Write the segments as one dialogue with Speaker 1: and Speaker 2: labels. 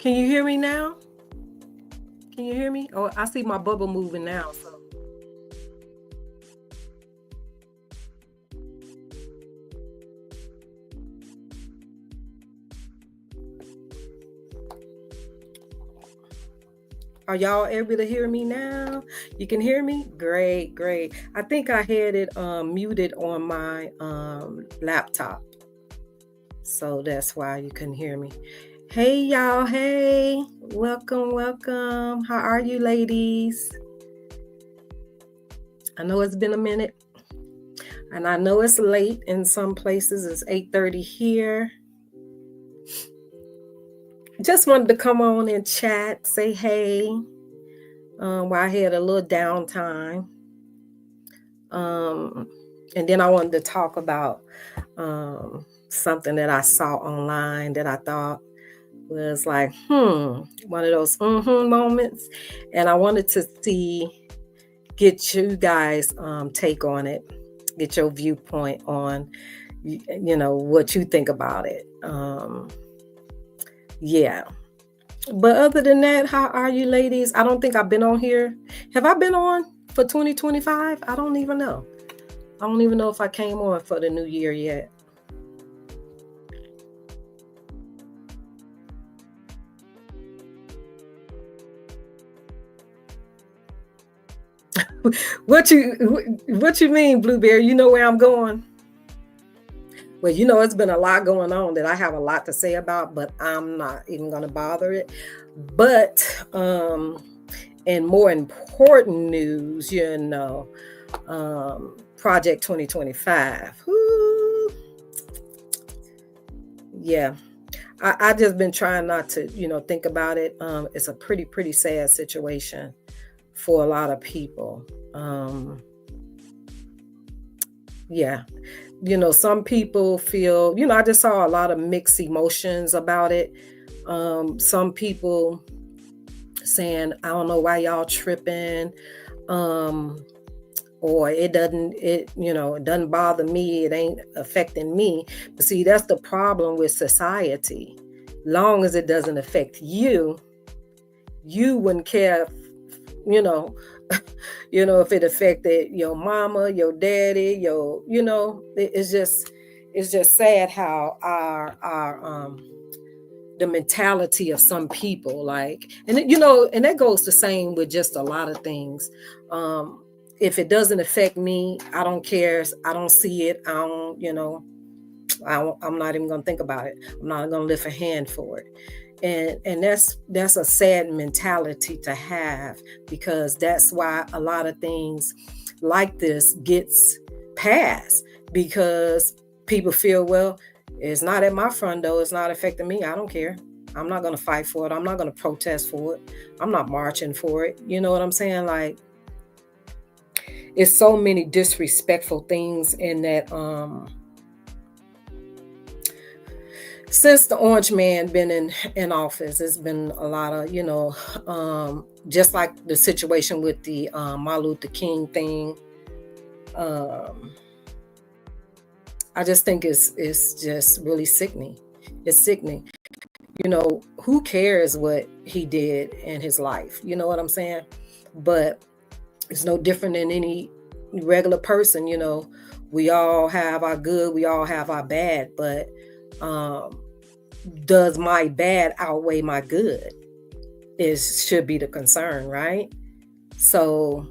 Speaker 1: Can you hear me now? Can you hear me? Oh, I see my bubble moving now. So, are y'all able to hear me now? You can hear me? Great, great. I think I had it muted on my laptop. So that's why you couldn't hear me. Hey, y'all. Hey, welcome, welcome. How are you, ladies? I know it's been a minute. And I know it's late in some places. It's 8:30 here. Just wanted to come on and chat, say hey, while I had a little downtime. And then I wanted to talk about something that I saw online that I thought was like, one of those moments. And I wanted to get you guys take on it, get your viewpoint on, what you think about it. Yeah. But other than that, how are you, ladies? I don't think I've been on here. Have I been on for 2025? I don't even know. I don't even know if I came on for the new year yet. What you mean, Blueberry? You know where I'm going? Well, it's been a lot going on that I have a lot to say about, but I'm not even going to bother it. But and more important news, Project 2025. Woo. Yeah. I just been trying not to, think about it. It's a pretty sad situation for a lot of people. Yeah. Some people feel, I just saw a lot of mixed emotions about it. Some people saying, I don't know why y'all tripping. Or it doesn't bother me. It ain't affecting me. But see, that's the problem with society. Long as it doesn't affect you, you wouldn't care, if it affected your mama, your daddy, it's just sad how our the mentality of some people, like, and that goes the same with just a lot of things. If it doesn't affect me, I don't care. I don't see it. I don't, I'm not even going to think about it. I'm not going to lift a hand for it. And that's a sad mentality to have, because that's why a lot of things like this gets passed, because people feel, well, it's not at my front door. It's not affecting me. I don't care. I'm not going to fight for it. I'm not going to protest for it. I'm not marching for it. You know what I'm saying? Like, it's so many disrespectful things in that. Since the Orange Man been in office, it's been a lot of, just like the situation with the Martin Luther King thing. I just think it's just really sickening. It's sickening. Who cares what he did in his life? You know what I'm saying? But it's no different than any regular person. We all have our good, we all have our bad, but does my bad outweigh my good? Should be the concern, right? So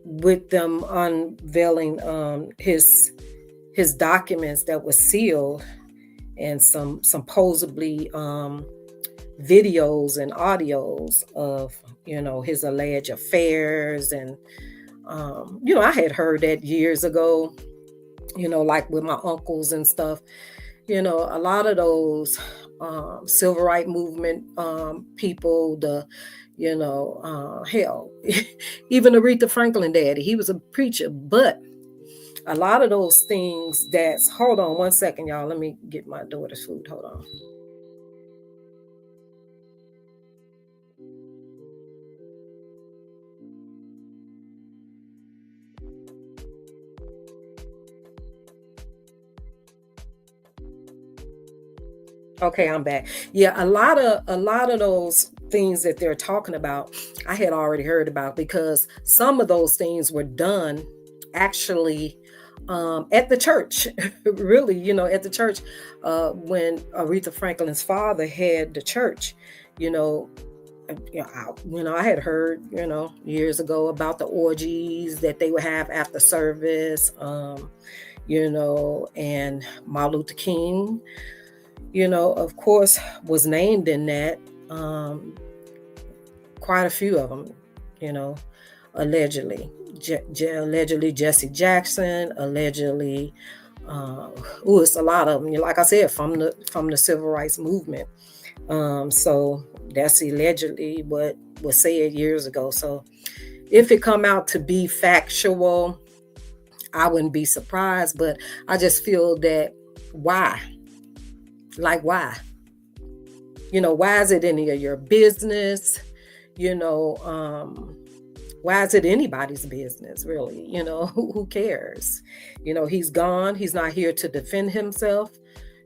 Speaker 1: with them unveiling his documents that were sealed, and some supposedly videos and audios of his alleged affairs, and I had heard that years ago, like with my uncles and stuff. A lot of those civil rights movement people, hell, even Aretha Franklin daddy, he was a preacher. But a lot of those things hold on one second, y'all. Let me get my daughter's food. Hold on. Okay, I'm back. Yeah, a lot of those things that they're talking about, I had already heard about because some of those things were done actually at the church. Really, at the church when Aretha Franklin's father had the church. You know, I had heard, years ago about the orgies that they would have after service. And Martin Luther King, of course, was named in that. Um, Quite a few of them, you know, allegedly. Allegedly Jesse Jackson, allegedly. It's a lot of them. Like I said, from the civil rights movement. So that's allegedly what was said years ago. So if it come out to be factual, I wouldn't be surprised. But I just feel that why? Like why? Why is it any of your business? You know, why is it anybody's business, really? Who cares? He's gone. He's not here to defend himself.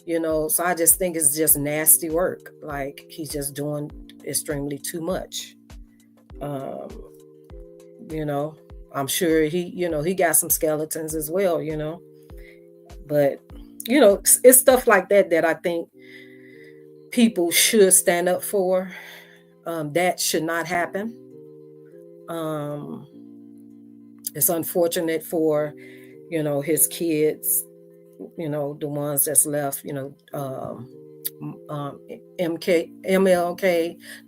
Speaker 1: So I just think it's just nasty work. Like he's just doing extremely too much. Um, I'm sure he got some skeletons as well, but it's stuff like that I think people should stand up for. That should not happen. Um, it's unfortunate for, his kids, the ones that's left, MLK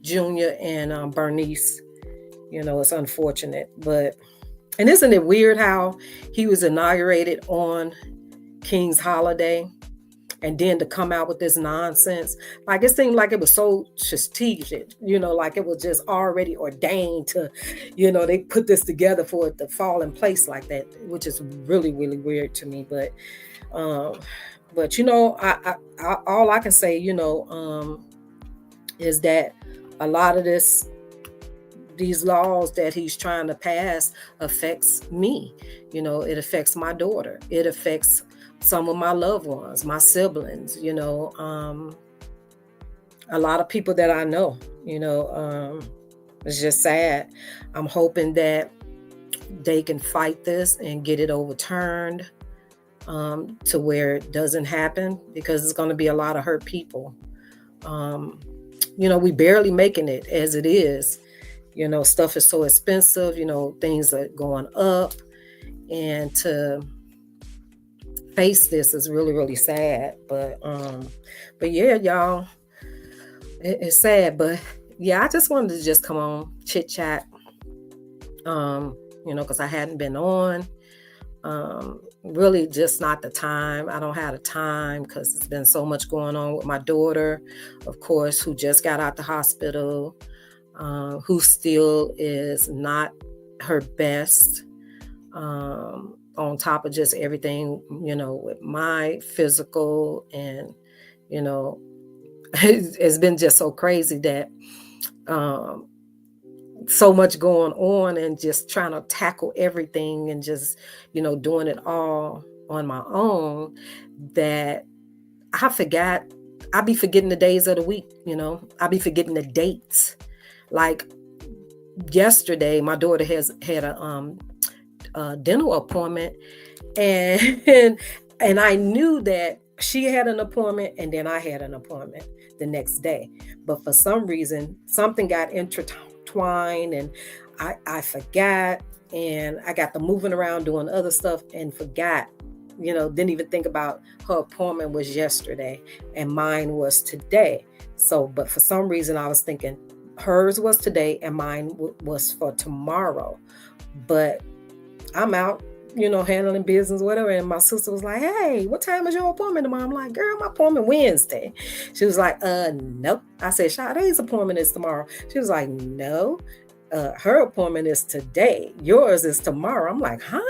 Speaker 1: Jr. and Bernice. It's unfortunate, and isn't it weird how he was inaugurated on King's holiday? And then to come out with this nonsense, like it seemed like it was so strategic, like it was just already ordained to, they put this together for it to fall in place like that, which is really, really weird to me. Um, I all I can say, is that a lot of these laws that he's trying to pass affects me. It affects my daughter. It affects some of my loved ones, my siblings, a lot of people that I know, it's just sad. I'm hoping that they can fight this and get it overturned to where it doesn't happen, because it's going to be a lot of hurt people. We barely making it as it is. Stuff is so expensive, things are going up, and to face this is really, really sad. But yeah, y'all, it's sad. But yeah, I just wanted to just come on, chit chat, because I hadn't been on. Really just not the time. I don't have the time because it's been so much going on with my daughter, of course, who just got out the hospital, who still is not her best. On top of just everything, with my physical, and, it's been just so crazy that so much going on, and just trying to tackle everything, and just, doing it all on my own, that I be forgetting the days of the week, I be forgetting the dates. Like yesterday, my daughter had a dental appointment, and and I knew that she had an appointment, and then I had an appointment the next day, but for some reason something got intertwined, and I forgot, and I got to moving around doing other stuff and forgot, didn't even think about her appointment was yesterday and mine was today. So, but for some reason I was thinking hers was today and mine was for tomorrow. But I'm out, handling business, whatever. And my sister was like, "Hey, what time is your appointment tomorrow?" I'm like, "Girl, my appointment Wednesday." She was like, nope. I said, "Sade's appointment is tomorrow." She was like, "No, her appointment is today. Yours is tomorrow." I'm like, "Huh?"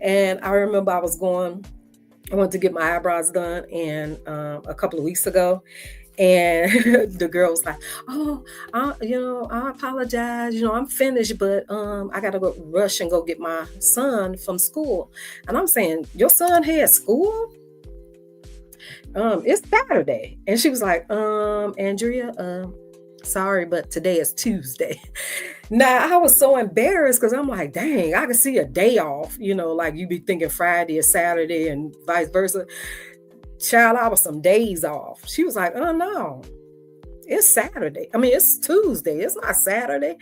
Speaker 1: And I remember I went to get my eyebrows done, and a couple of weeks ago. And the girl was like, "Oh, I apologize. I'm finished, but I gotta go rush and go get my son from school." And I'm saying, "Your son had school?" It's Saturday. And she was like, Andrea, sorry, but today is Tuesday. Now I was so embarrassed because I'm like, dang, I could see a day off, like you be thinking Friday or Saturday and vice versa. Child, I was some days off. She was like, oh no, it's Saturday. I mean, it's Tuesday. It's not Saturday.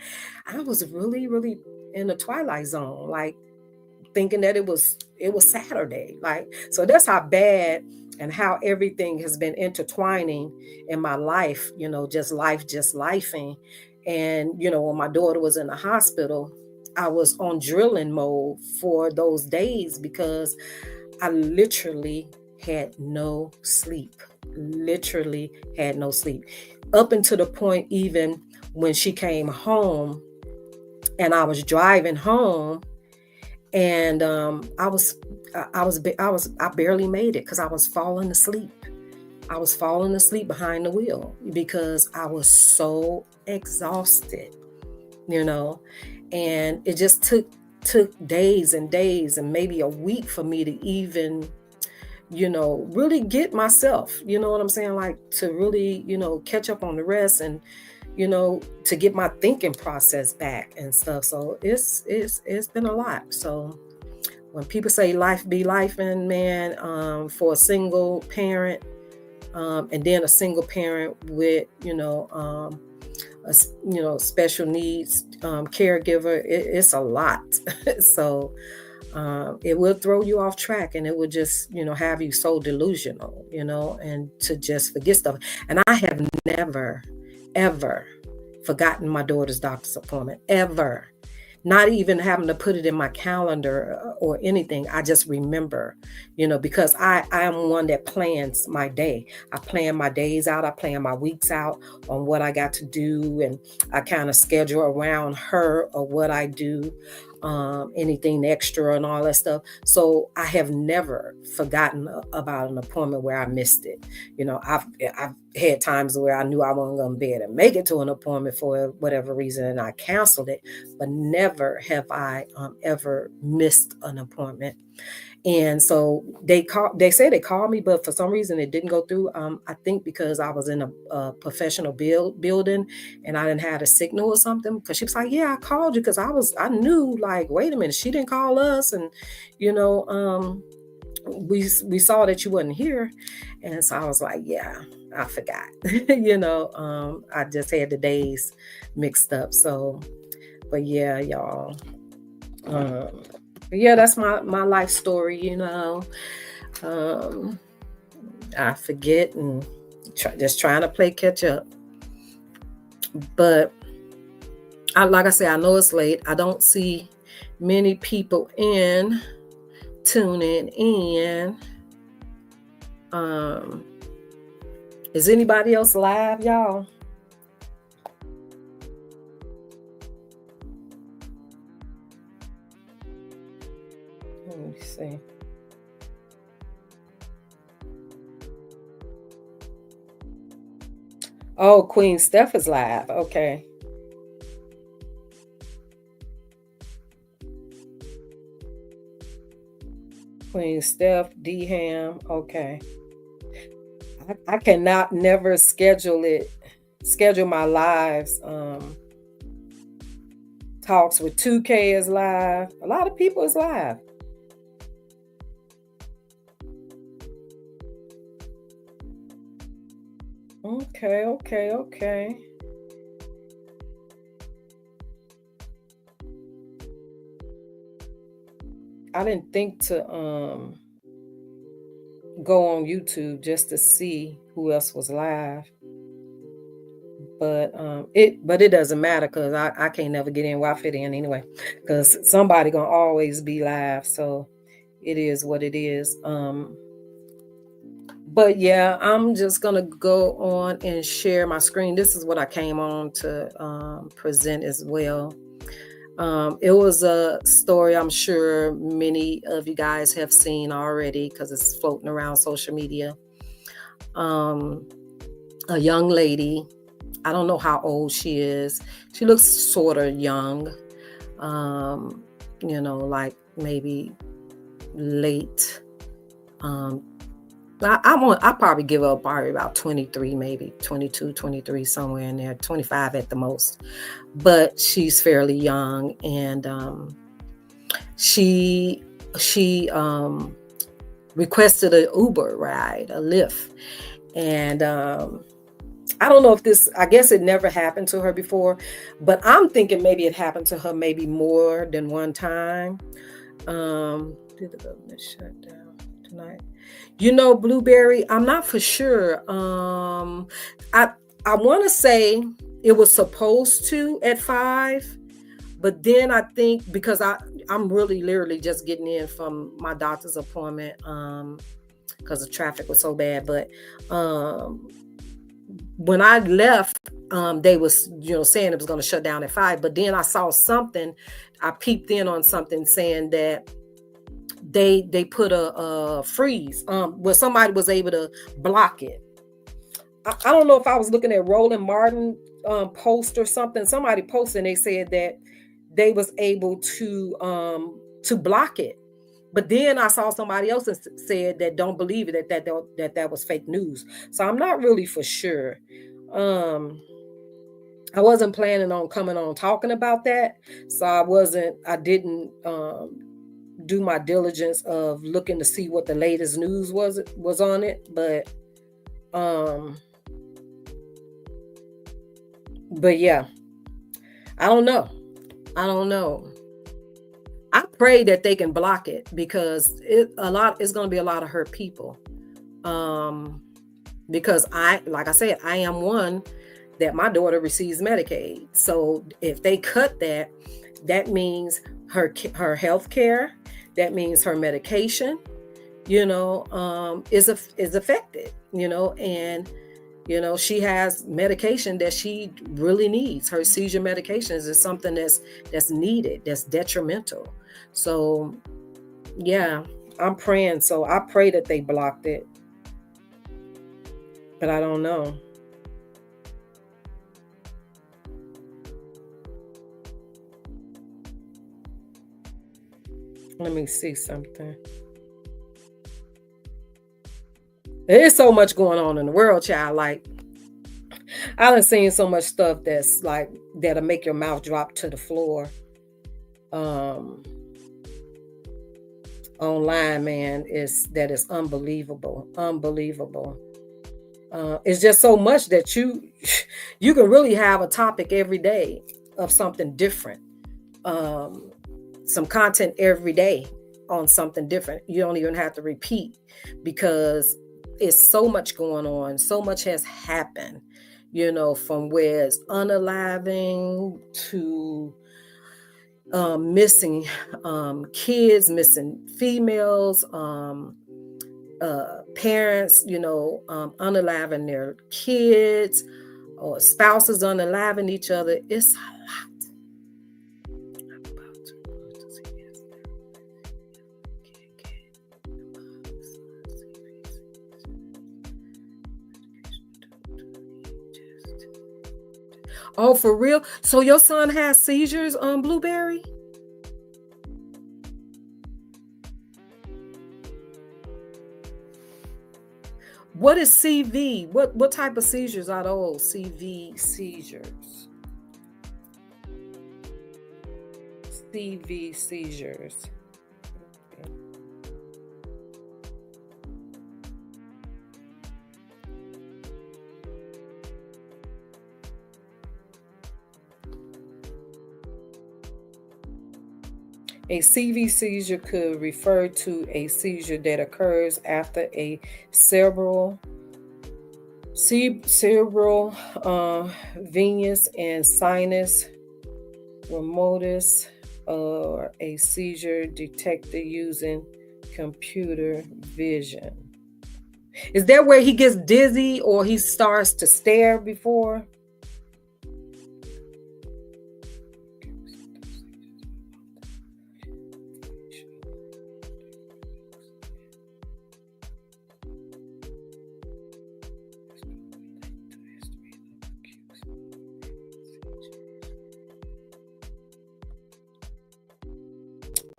Speaker 1: I was really, really in the twilight zone, like thinking that it was Saturday. Like, so that's how bad and how everything has been intertwining in my life, just lifing. And, when my daughter was in the hospital, I was on drilling mode for those days because I literally had no sleep. Literally had no sleep. Up until the point even when she came home and I was driving home, and I barely made it because I was falling asleep. I was falling asleep behind the wheel because I was so exhausted, and it just took days and days and maybe a week for me to even really get myself, you know what I'm saying, like to really catch up on the rest and to get my thinking process back and stuff. So it's been a lot. So when people say life be life, and man, for a single parent, and then a single parent with special needs caregiver, it's a lot. So it will throw you off track, and it will just have you so delusional, and to just forget stuff. And I have never ever forgotten my daughter's doctor's appointment, ever. Not even having to put it in my calendar or anything. I just remember, because I am one that plans my day. I plan my days out. I plan my weeks out on what I got to do. And I kind of schedule around her or what I do, anything extra and all that stuff. So I have never forgotten about an appointment where I missed it. I've had times where I knew I wasn't going to be able to make it to an appointment for whatever reason, and I canceled it, but never have I ever missed an appointment. And so they said they called me, but for some reason it didn't go through. I think because I was in a professional building and I didn't have a signal or something. Because she was like, "Yeah, I called you because I knew, like, wait a minute, she didn't call us, and we saw that you wasn't here." And so I was like, "Yeah, I forgot." I just had the days mixed up. So, but yeah, y'all. Yeah, that's my life story. I forget and just trying to play catch up. But like I said, I know it's late. I don't see many people tuning in. Is anybody else live, y'all? Let me see. Oh, Queen Steph is live. Okay. Queen Steph, D-Ham. Okay. I cannot never schedule my lives. Talks with 2K is live. A lot of people is live. Okay. I didn't think to go on YouTube just to see who else was live. But it doesn't matter because I can't never get in where I fit in anyway. Because somebody gonna always be live. So it is what it is. But yeah, I'm just gonna go on and share my screen. This is what I came on to present as well. It was a story I'm sure many of you guys have seen already because it's floating around social media. A young lady, I don't know how old she is. She looks sort of young, like maybe late I probably give up probably about 23, maybe 22, 23, somewhere in there, 25 at the most. But she's fairly young, and she requested an Uber ride, a Lyft, and I don't know if this, I guess it never happened to her before, but I'm thinking maybe it happened to her maybe more than one time. Did the government shut down tonight? Blueberry, I'm not for sure. I want to say it was supposed to at 5, but then I think because I'm really literally just getting in from my doctor's appointment because the traffic was so bad. But when I left, they was saying it was going to shut down at 5. But then I saw something. I peeped in on something saying that they put a freeze where somebody was able to block it. I don't know if I was looking at Roland Martin post or something. Somebody posted and they said that they was able to block it. But then I saw somebody else and said that don't believe it, that was fake news. So I'm not really for sure. I wasn't planning on coming on talking about that. So I didn't do my diligence of looking to see what the latest news was on it. But yeah, I don't know. I pray that they can block it because it's going to be a lot of hurt people. Because like I said, I am one that my daughter receives Medicaid. So if they cut that, that means her health care, that means her medication, is affected, and she has medication that she really needs. Her seizure medications is something that's needed, that's detrimental. So yeah, I'm praying. So I pray that they blocked it, but I don't know. Let me see something. There's so much going on in the world, child. Like, I done seen so much stuff that's like that'll make your mouth drop to the floor. Online, man, is unbelievable. It's just so much that you can really have a topic every day of something different. Some content every day on something different. You don't even have to repeat because it's so much going on. So much has happened, from where it's unaliving to missing kids, missing females, parents, unaliving their kids, or spouses unaliving each other. It's a lot. Oh, for real? So your son has seizures on Blueberry? What is CV? What type of seizures are those? CV seizures. CV seizures. Okay. A CV seizure could refer to a seizure that occurs after a cerebral, venous and sinus remotus, or a seizure detected using computer vision. Is that where he gets dizzy or he starts to stare before?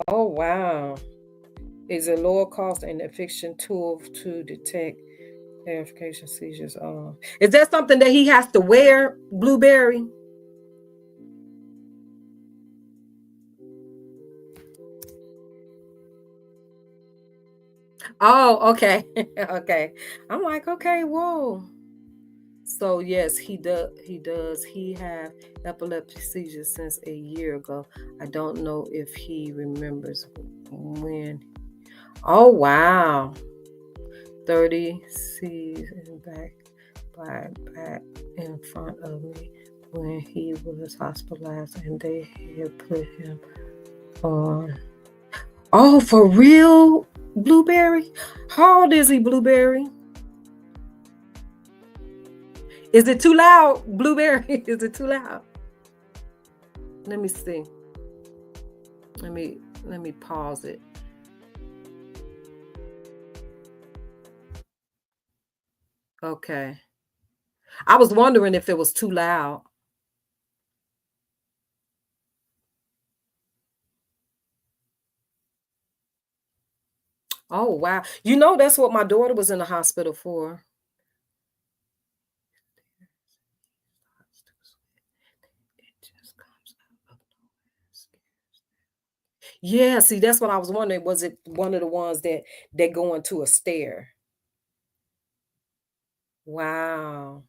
Speaker 1: Oh, wow. is a lower cost and efficient tool to detect verification seizures. Is that something that he has to wear, Blueberry? Oh, okay. Okay. I'm like, okay, whoa. So yes, he does. He does. He had epileptic seizures since a year ago. I don't know if he remembers when. Oh wow, 30 C's in back in front of me when he was hospitalized, and they had put him on. Oh, for real, Blueberry? How old is he, Blueberry? Is it too loud, Blueberry? Is it too loud? Let me see. Let me pause it. Okay. I was wondering if it was too loud. Oh wow. You know that's what my daughter was in the hospital for. Yeah, see, that's what I was wondering. Was it one of the ones that go into a stair? Wow,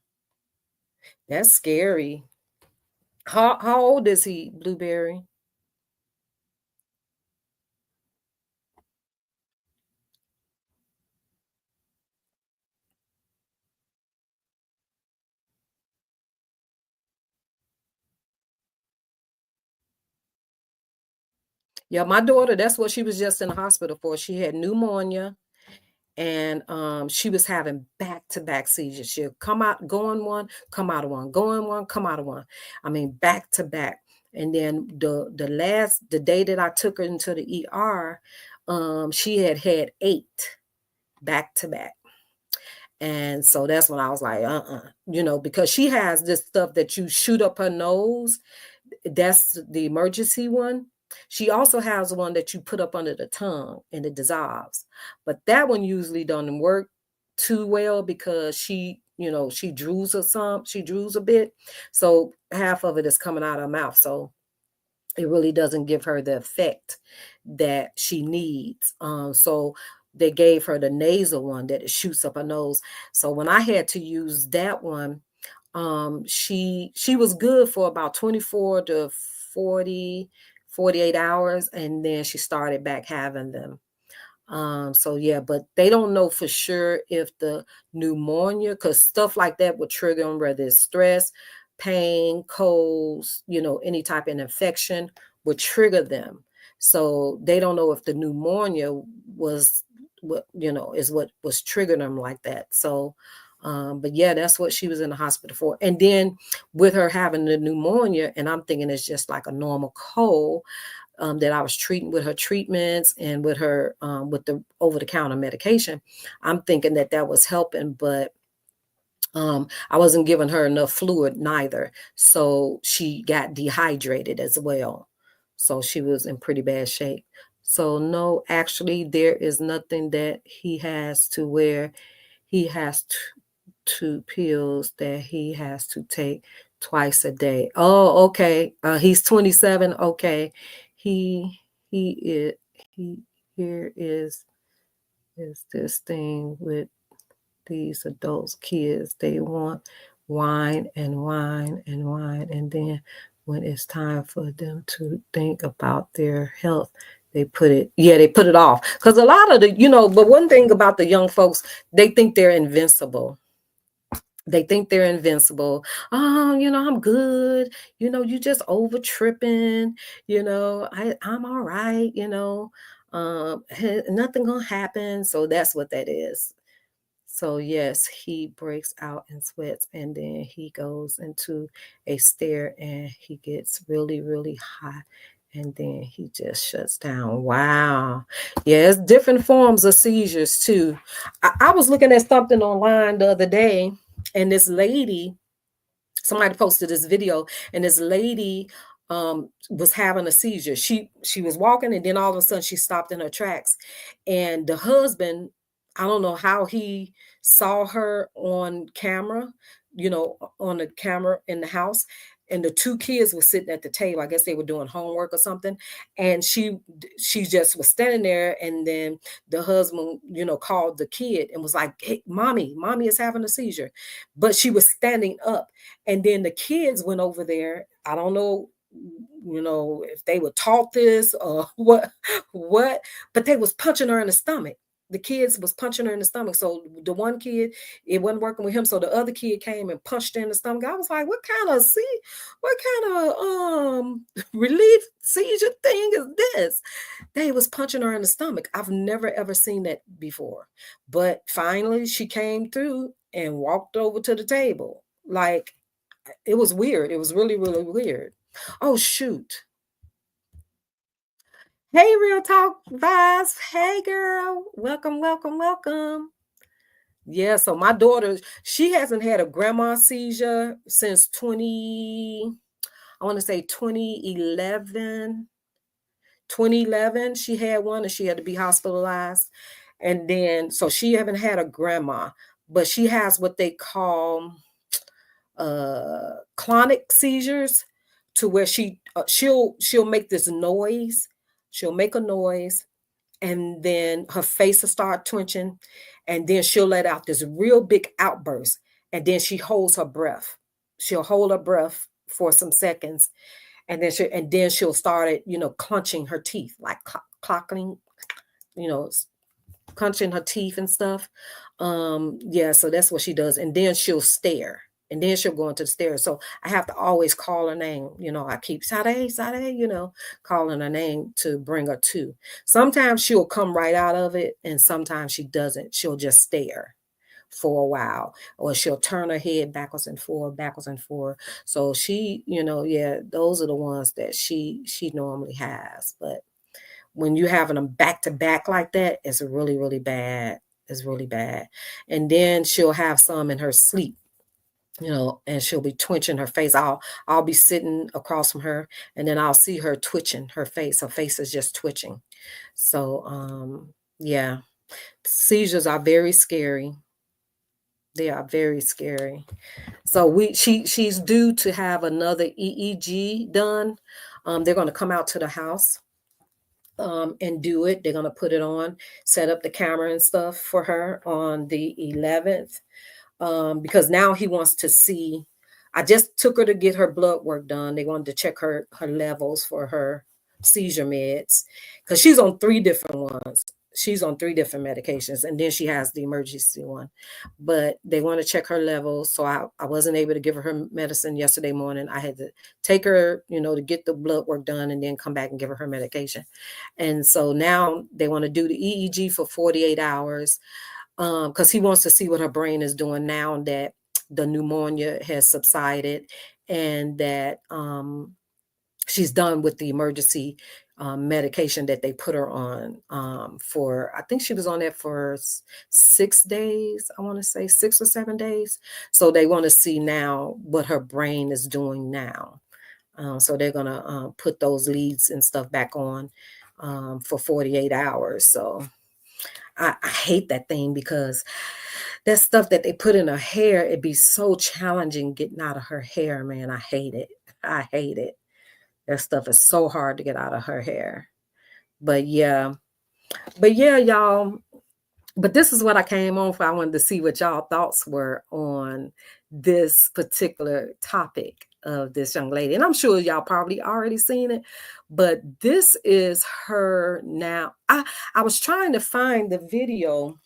Speaker 1: that's scary. How old is he, Blueberry? Yeah, my daughter, that's what she was just in the hospital for. She had pneumonia, and she was having back-to-back seizures. She'll come out, go on one, come out of one, go on one, come out of one. I mean, back to back. And then the day that I took her into the ER, she had 8 back to back. And so that's when I was like, because she has this stuff that you shoot up her nose. That's the emergency one. She also has one that you put up under the tongue and it dissolves. But that one usually doesn't work too well because she drools a bit. So half of it is coming out of her mouth. So it really doesn't give her the effect that she needs. So they gave her the nasal one that it shoots up her nose. So when I had to use that one, she was good for about 24 to 40, 48 hours, and then she started back having them. So yeah, but they don't know for sure if the pneumonia, because stuff like that would trigger them, whether it's stress, pain, colds, any type of infection would trigger them. So they don't know if the pneumonia was what was triggering them like that. So but yeah, that's what she was in the hospital for. And then with her having the pneumonia, and I'm thinking it's just like a normal cold, that I was treating with her treatments and with her with the over-the-counter medication. I'm thinking that was helping, but I wasn't giving her enough fluid neither. So she got dehydrated as well. So she was in pretty bad shape. So no, actually, there is nothing that he has to wear. He has two pills that he has to take twice a day. Oh, okay. He's 27. Okay. He he is he here is this thing with these adults, kids. They want wine and wine and wine. And then when it's time for them to think about their health, they put it off. Because a lot of but one thing about the young folks, they think they're invincible. They think they're invincible. Oh, I'm good. You just over tripping. I'm all right. Nothing gonna happen. So that's what that is. So yes, he breaks out in sweats, and then he goes into a stare, and he gets really, really hot, and then he just shuts down. Wow. Yes, different forms of seizures too. I was looking at something online the other day, and this lady, somebody posted this video, and this lady was having a seizure. She was walking, and then all of a sudden she stopped in her tracks. And the husband, I don't know how he saw her on camera, on the camera in the house. And the two kids were sitting at the table. I guess they were doing homework or something. And she just was standing there. And then the husband, called the kid and was like, "Hey, mommy is having a seizure." But she was standing up. And then the kids went over there. I don't know, if they were taught this or what, but they was punching her in the stomach. The kids was punching her in the stomach. So the one kid, it wasn't working with him. So the other kid came and punched her in the stomach. I was like, what kind of relief seizure thing is this? They was punching her in the stomach. I've never ever seen that before. But finally she came through and walked over to the table. Like, it was weird. It was really, really weird. Oh, shoot. Hey, Real Talk Vibes. Hey, girl. Welcome, welcome, welcome. Yeah, so my daughter, she hasn't had a grandma seizure since I want to say 2011. She had one and she had to be hospitalized. And then, so she haven't had a grandma, but she has what they call clonic seizures, to where she'll make this noise. She'll make a noise, and then her face will start twitching, and then she'll let out this real big outburst, and then she holds her breath. She'll hold her breath for some seconds, and then she'll start it, clenching her teeth, like clocking, you know clenching her teeth and stuff. Yeah, so that's what she does. And then she'll stare. And then she'll go into the stairs. So I have to always call her name. I keep Sade, calling her name to bring her to. Sometimes she'll come right out of it, and sometimes she doesn't. She'll just stare for a while, or she'll turn her head backwards and forward, backwards and forward. So she, yeah, those are the ones that she normally has. But when you're having them back to back like that, it's really, really bad. It's really bad. And then she'll have some in her sleep, and she'll be twitching her face. I'll be sitting across from her, and then I'll see her twitching her face. Her face is just twitching. So yeah. Seizures are very scary. They are very scary. So she's due to have another EEG done. They're going to come out to the house and do it. They're going to put it on, set up the camera and stuff for her on the 11th, because now he wants to see. I just took her to get her blood work done. They wanted to check her levels for her seizure meds, because she's on 3 different ones. She's on 3 different medications, and then she has the emergency one. But they want to check her levels. So I wasn't able to give her medicine yesterday morning. I had to take her, to get the blood work done and then come back and give her medication. And so now they want to do the EEG for 48 hours, because he wants to see what her brain is doing now that the pneumonia has subsided, and that she's done with the emergency medication that they put her on for. I think she was on that for 6 days. I want to say 6 or 7 days. So they want to see now what her brain is doing now. So they're going to put those leads and stuff back on for 48 hours. So I hate that thing, because that stuff that they put in her hair, it'd be so challenging getting out of her hair, man. I hate it. I hate it. That stuff is so hard to get out of her hair. But yeah, y'all. But this is what I came on for. I wanted to see what y'all thoughts were on this particular topic of this young lady. And I'm sure y'all probably already seen it, but this is her now. I was trying to find the video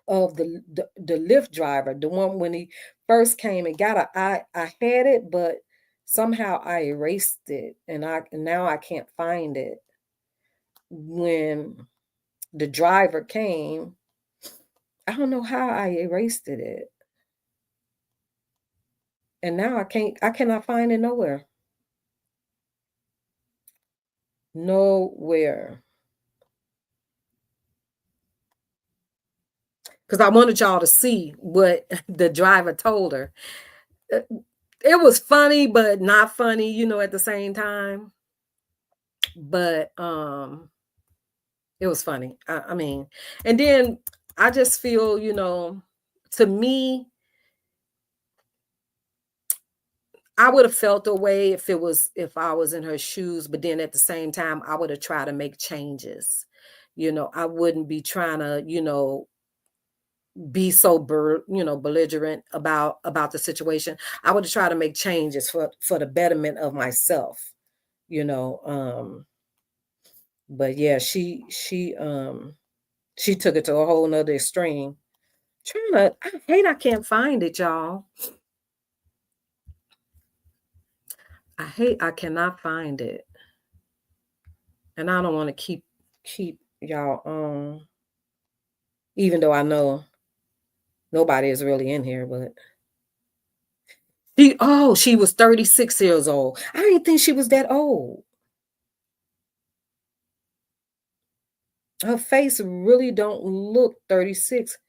Speaker 1: of the Lyft driver, the one when he first came and got I had it, but somehow I erased it, and now I can't find it. When the driver came, I don't know how I erased it. And now I cannot find it nowhere. Nowhere. Because I wanted y'all to see what the driver told her. it was funny, but not funny, you know, at the same time. But it was funny. I mean, and then I just feel, you know, to me, I would have felt a way if I was in her shoes, but then at the same time, I would have tried to make changes. You know, I wouldn't be trying to, you know, be so belligerent about the situation. I would try to make changes for the betterment of myself, you know. But yeah, she took it to a whole nother extreme. I can't find it, y'all. I cannot find it. And I don't want to keep y'all on, even though I know nobody is really in here, but she was 36 years old. I didn't think she was that old. Her face really don't look 36.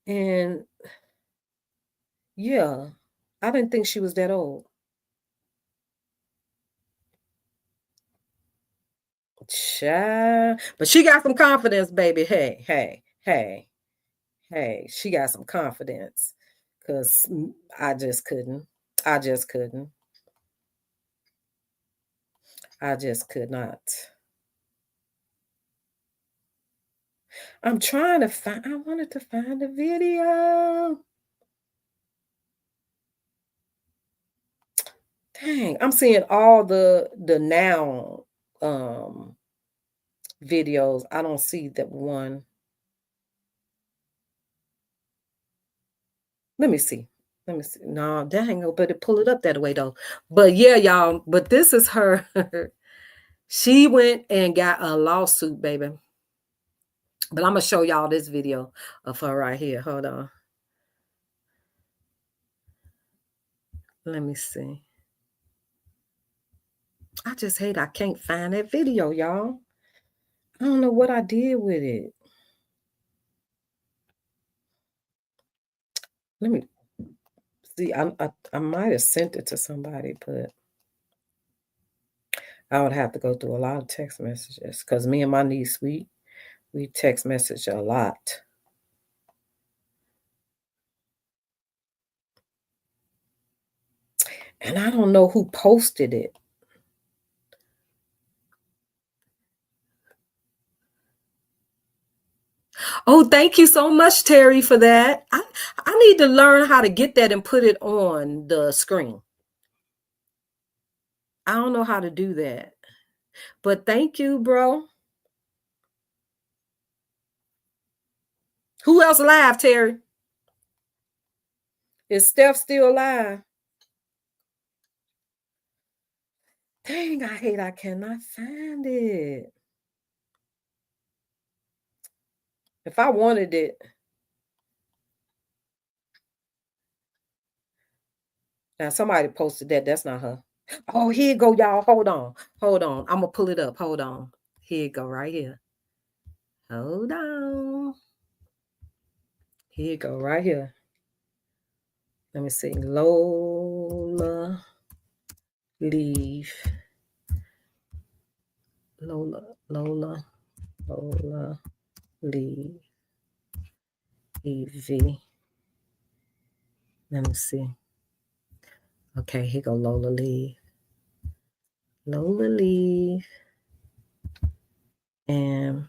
Speaker 1: And yeah, I didn't think she was that old. Child. But she got some confidence, baby. Hey, she got some confidence. Cause I just couldn't. I just couldn't. I just could not. I'm trying to find I wanted to find the video. Dang, I'm seeing all the now videos. I don't see that one. Let me see. Let me see. No, dang, I better pull it up that way though. But yeah, y'all, but this is her. She went and got a lawsuit, baby. But I'm gonna show y'all this video of her right here. Hold on. Let me see. I just hate I can't find that video, y'all. I don't know what I did with it. Let me see. I might have sent it to somebody, but I would have to go through a lot of text messages because me and my niece, we text message a lot. And I don't know who posted it. Oh, thank you so much, Terry, for that. I need to learn how to get that and put it on the screen. I don't know how to do that. But thank you, bro. Who else alive, Terry? Is Steph still alive? Dang, I hate I cannot find it. If I wanted it. Now somebody posted that. That's not her. Oh, here you go, y'all. Hold on. Hold on. I'm gonna pull it up. Hold on. Here you go, right here. Hold on. Here you go, right here. Let me see. Lola Leave. Lola Leave. EV. Let me see. Okay, here go Lola Leave. Lola Leave. And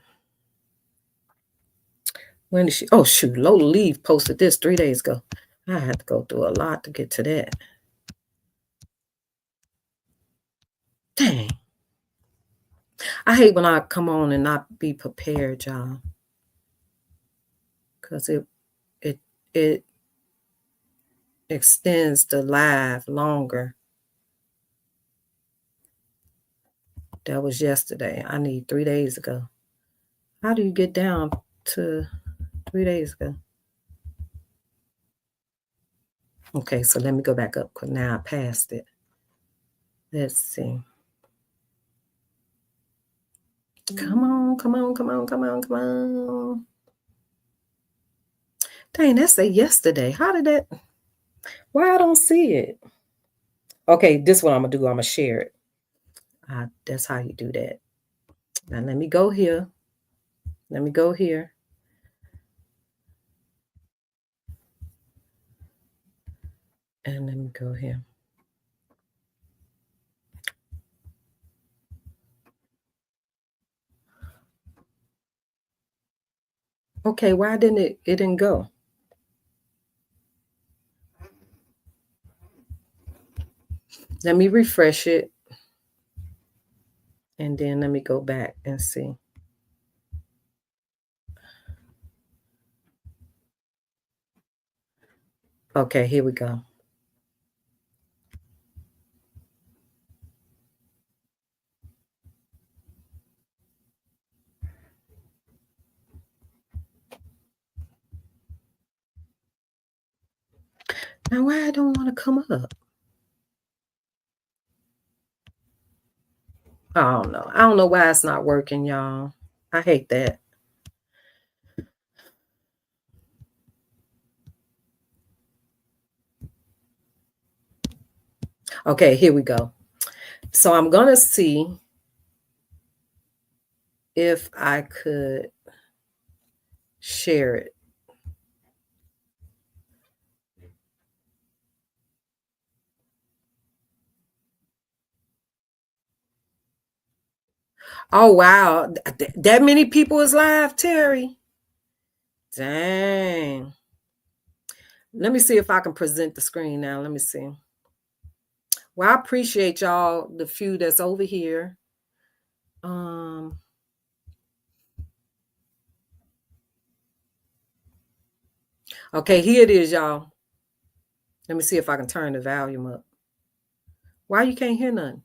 Speaker 1: when did she? Oh, shoot. Lola Leave posted this 3 days ago. I had to go through a lot to get to that. Dang. I hate when I come on and not be prepared, y'all. Because it extends the live longer. That was yesterday. I need 3 days ago. How do you get down to 3 days ago? Okay, so let me go back up because now I passed it. Let's see. Come on, come on, come on, come on, come on. Dang, that's a yesterday. How did that? Why I don't see it? Okay, this is what I'm gonna do. I'm gonna share it. That's how you do that. Now let me go here. Let me go here. And let me go here. Okay, why didn't it didn't go? Let me refresh it. And then let me go back and see. Okay, here we go. Now why I don't want to come up? I don't know. I don't know why it's not working, y'all. I hate that. Okay, here we go. So I'm going to see if I could share it. Oh, wow. That many people is live, Terry? Dang. Let me see if I can present the screen now. Let me see. Well, I appreciate y'all, the few that's over here. Okay, here it is, y'all. Let me see if I can turn the volume up. Why you can't hear nothing?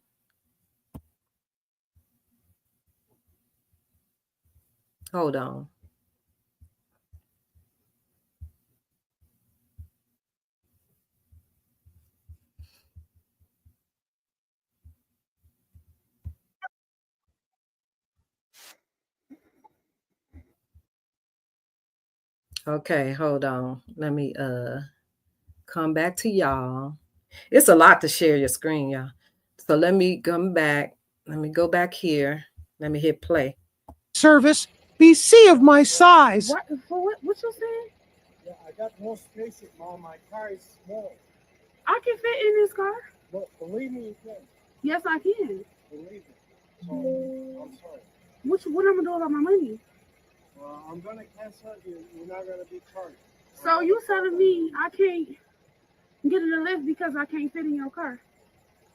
Speaker 1: Hold on. Okay, hold on. Let me come back to y'all. It's a lot to share your screen, y'all. So let me come back. Let me go back here. Let me hit play.
Speaker 2: Service, BC of my size.
Speaker 3: What you saying?
Speaker 2: Yeah, I got more space, Mom. My car is small.
Speaker 3: I can fit in this car.
Speaker 2: But believe me, you can.
Speaker 3: Yes, I can.
Speaker 2: Believe it. So, I'm sorry.
Speaker 3: What I'm gonna do about my money?
Speaker 2: I'm gonna cancel you. You're not gonna be charged.
Speaker 3: So you telling me I can't get in the lift because I can't fit in your car?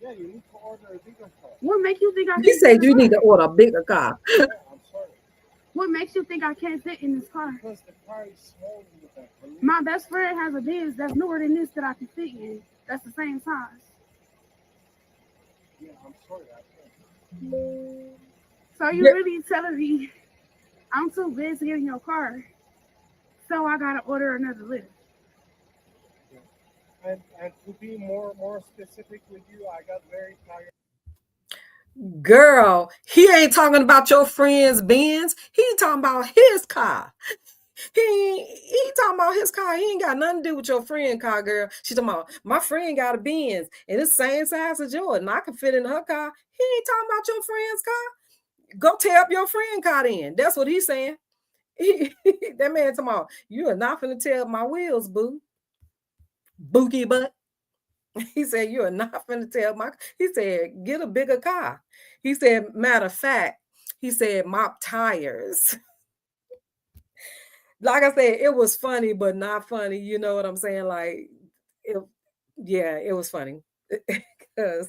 Speaker 2: Yeah, you need to order a bigger car.
Speaker 3: What makes you think I
Speaker 1: He
Speaker 3: can't?
Speaker 1: said you need to order a bigger car.
Speaker 2: Yeah, I'm sorry.
Speaker 3: What makes you think I can't fit in this car?
Speaker 2: Because the car is small in the back.
Speaker 3: My best friend has a Benz that's newer than this that I can fit in. That's the same size.
Speaker 2: Yeah, I'm sorry. I can't.
Speaker 3: So you really telling me I'm too big to get in your car? So I gotta order another lift.
Speaker 2: And to be more specific with you, I got very tired.
Speaker 1: Girl, he ain't talking about your friend's Benz. He talking about his car. He talking about his car. He ain't got nothing to do with your friend car, girl. She talking about my friend got a Benz and it's the same size as yours, and I can fit in her car. He ain't talking about your friend's car. Go tear up your friend car then. That's what he's saying. That man talking about you are not finna tear up my wheels, boo. Bookie butt. He said, you are not finna tell my, he said, get a bigger car. He said, matter of fact, he said, mop tires. Like I said, it was funny, but not funny. You know what I'm saying? Like, yeah, it was funny. Because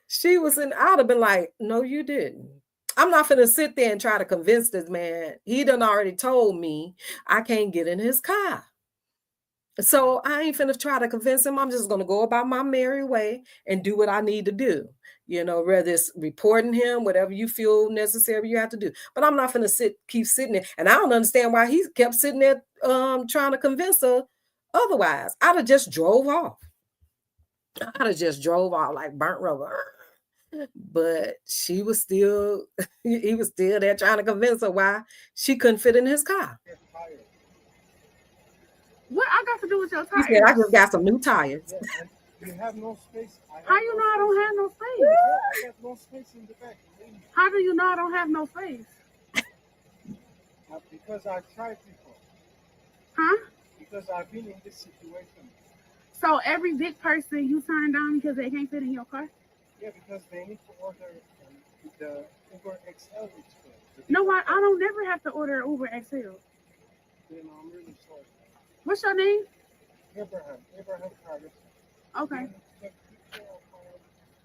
Speaker 1: she was in, I'd have been like, no, you didn't. I'm not finna sit there and try to convince this man. He done already told me I can't get in his car. So I ain't finna try to convince him. I'm just gonna go about my merry way and do what I need to do. You know, whether it's reporting him, whatever you feel necessary, you have to do. But I'm not gonna keep sitting there. And I don't understand why he kept sitting there trying to convince her otherwise. I'd have just drove off. I'd have just drove off like burnt rubber. But she was still, he was still there trying to convince her why she couldn't fit in his car.
Speaker 3: What I got to do with your tires?
Speaker 1: He said, I just got some new tires.
Speaker 2: You have no space.
Speaker 3: How you know I don't have no space?
Speaker 2: Yeah, I got no space in the back.
Speaker 3: How do you know I don't have no space?
Speaker 2: Because I tried before.
Speaker 3: Huh?
Speaker 2: Because I've been in this situation.
Speaker 3: So every big person you turn down because they can't fit in your car?
Speaker 2: Yeah, because they need to order the Uber XL experience.
Speaker 3: No, I don't never have to order Uber XL.
Speaker 2: Then I'm really sorry.
Speaker 3: What's your name?
Speaker 2: Abraham Carter.
Speaker 3: Okay.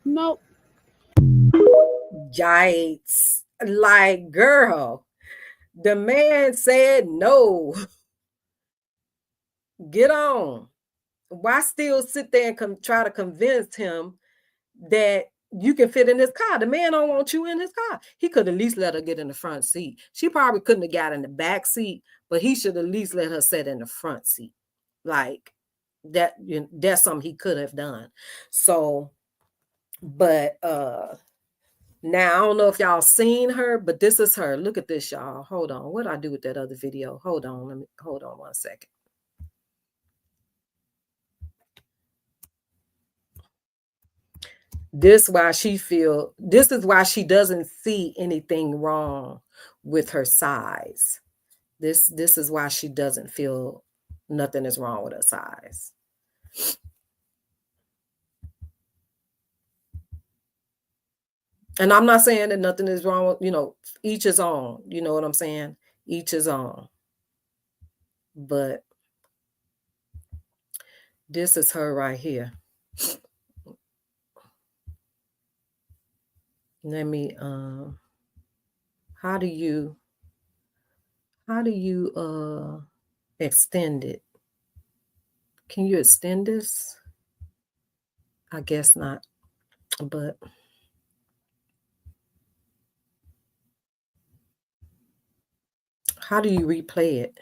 Speaker 3: Nope.
Speaker 1: Yikes. Like, girl, the man said no. Get on. Why still sit there and try to convince him that you can fit in his car? The man don't want you in his car. He could at least let her get in the front seat. She probably couldn't have got in the back seat, but he should at least let her sit in the front seat. Like that, that's something he could have done. So, but now I don't know if y'all seen her, but this is her. Look at this, y'all. Hold on. What did I do with that other video? Hold on. Hold on 1 second. This is why she doesn't see anything wrong with her size. This is why she doesn't feel nothing is wrong with her size. And I'm not saying that nothing is wrong with, each his own. You know what I'm saying? Each his own. But this is her right here. Let me how do you extend it? Can you extend this? I guess not, but how do you replay it?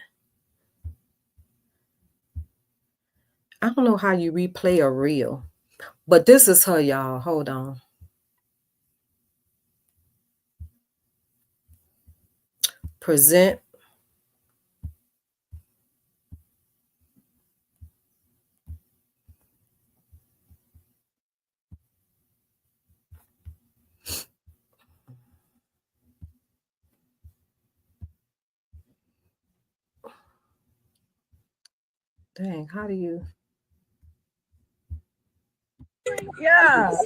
Speaker 1: I don't know how you replay a reel, but this is her, y'all. Hold on. Present. Dang, how do you?
Speaker 3: Yeah.
Speaker 1: Oh,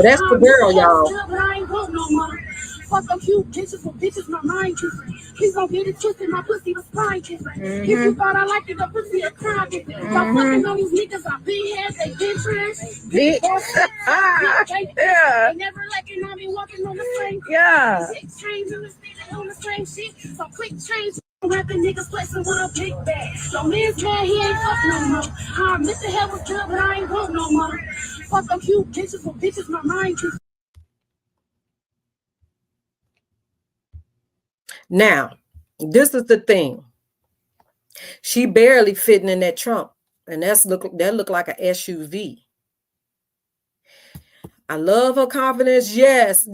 Speaker 1: that's the girl, y'all.
Speaker 3: Fuck a few bitches for bitches, my mind different. Please don't get it twisted, my pussy was fine different. If you thought I liked it, the pussy a crime different. I'm fucking on these niggas, I been heads, they been trans. Big yeah. They never lacking on me, walking on the same. Yeah. Six chains on the same shit. So quick change. Rapping niggas flexing with a big bag. So man's mad, he ain't fuck no more. I admit the hell was good, but I ain't want no more. Fuck a few bitches for bitches, my mind different.
Speaker 1: Now, this is the thing. She barely fitting in that trunk, and that look like an SUV. I love her confidence. Yes,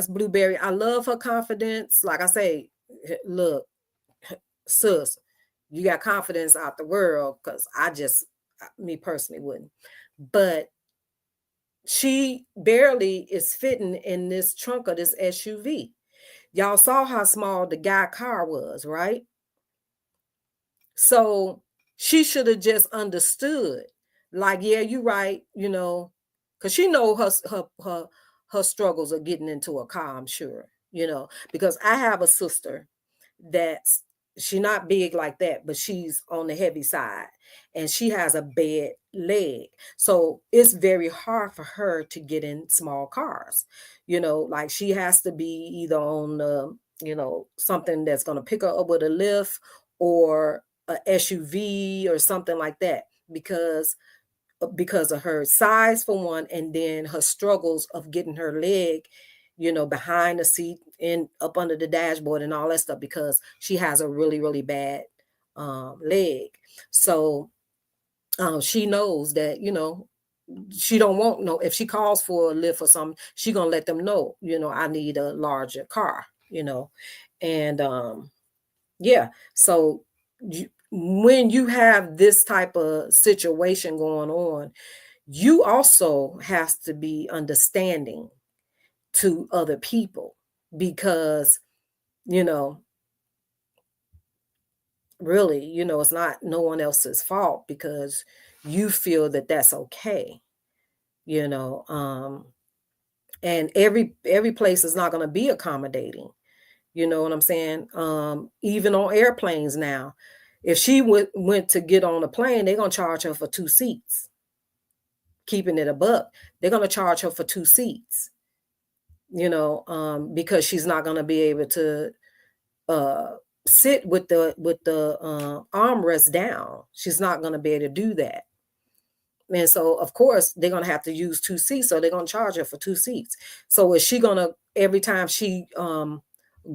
Speaker 1: Blueberry. I love her confidence. Like I say, look, sis, you got confidence out the world, because me personally wouldn't. But she barely is fitting in this trunk of this SUV. Y'all saw how small the guy car was, right? So she should have just understood, like, yeah, you're right, because she know her struggles of getting into a car, I'm sure, because I have a sister that's she's not big like that, but she's on the heavy side, and she has a bad leg. So it's very hard for her to get in small cars, like she has to be either on something that's going to pick her up with a lift, or a SUV or something like that, because of her size for one, and then her struggles of getting her leg behind the seat and up under the dashboard and all that stuff, because she has a really, really bad leg. So she knows that, she don't want if she calls for a lift or something, she gonna let them know, I need a larger car, and Yeah. So when you have this type of situation going on, you also has to be understanding to other people, because, you know, really, it's not no one else's fault, because you feel that that's okay, you know. And every place is not going to be accommodating. You know what I'm saying? Even on airplanes now, if she went to get on a plane, they're gonna charge her for 2 seats. Keeping it a buck, they're gonna charge her for 2 seats. Because she's not gonna be able to uh, sit with the armrest down. She's not gonna be able to do that. And so, of course, they're gonna have to use 2 seats. So they're gonna charge her for 2 seats. So is she gonna, every time she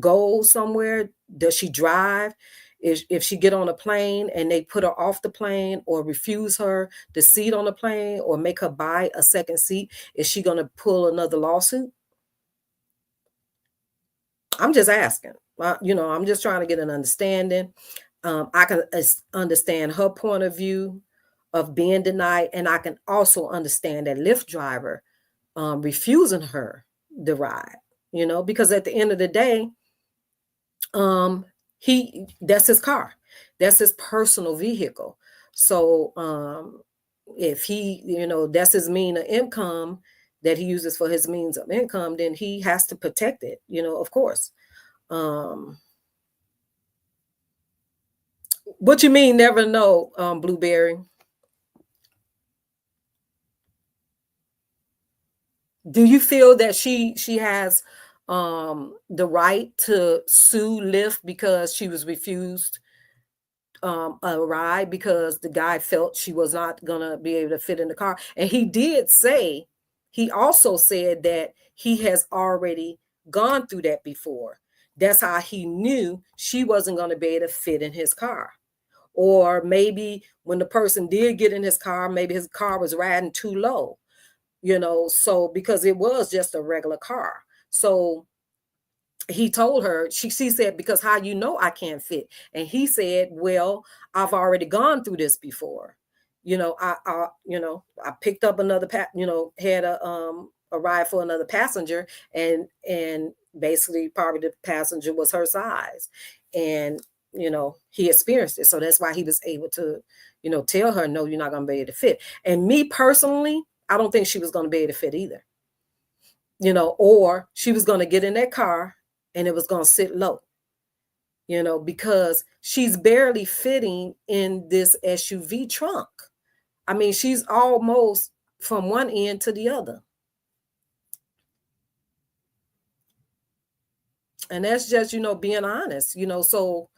Speaker 1: go somewhere, does she drive? If she get on a plane and they put her off the plane, or refuse her the seat on the plane, or make her buy a second seat, is she going to pull another lawsuit? I'm just asking. I'm just trying to get an understanding. I can understand her point of view of being denied, and I can also understand that Lyft driver refusing her the ride, because at the end of the day, that's his car, that's his personal vehicle. So if he, that's his mean of income that he uses for his means of income, then he has to protect it, of course. What you mean never know, Blueberry? Do you feel that she has the right to sue Lyft because she was refused a ride, because the guy felt she was not gonna be able to fit in the car? And he also said that he has already gone through that before. That's how he knew she wasn't going to be able to fit in his car. Or maybe when the person did get in his car, maybe his car was riding too low, so because it was just a regular car. So he told her, she said, because how you know I can't fit? And he said, well, I've already gone through this before. I picked up another had a ride for another passenger, and basically probably the passenger was her size, and he experienced it. So that's why he was able to tell her, no, you're not going to be able to fit. And me personally, I don't think she was going to be able to fit either, or she was going to get in that car and it was going to sit low, because she's barely fitting in this SUV trunk. I mean, she's almost from one end to the other. And that's just, being honest, so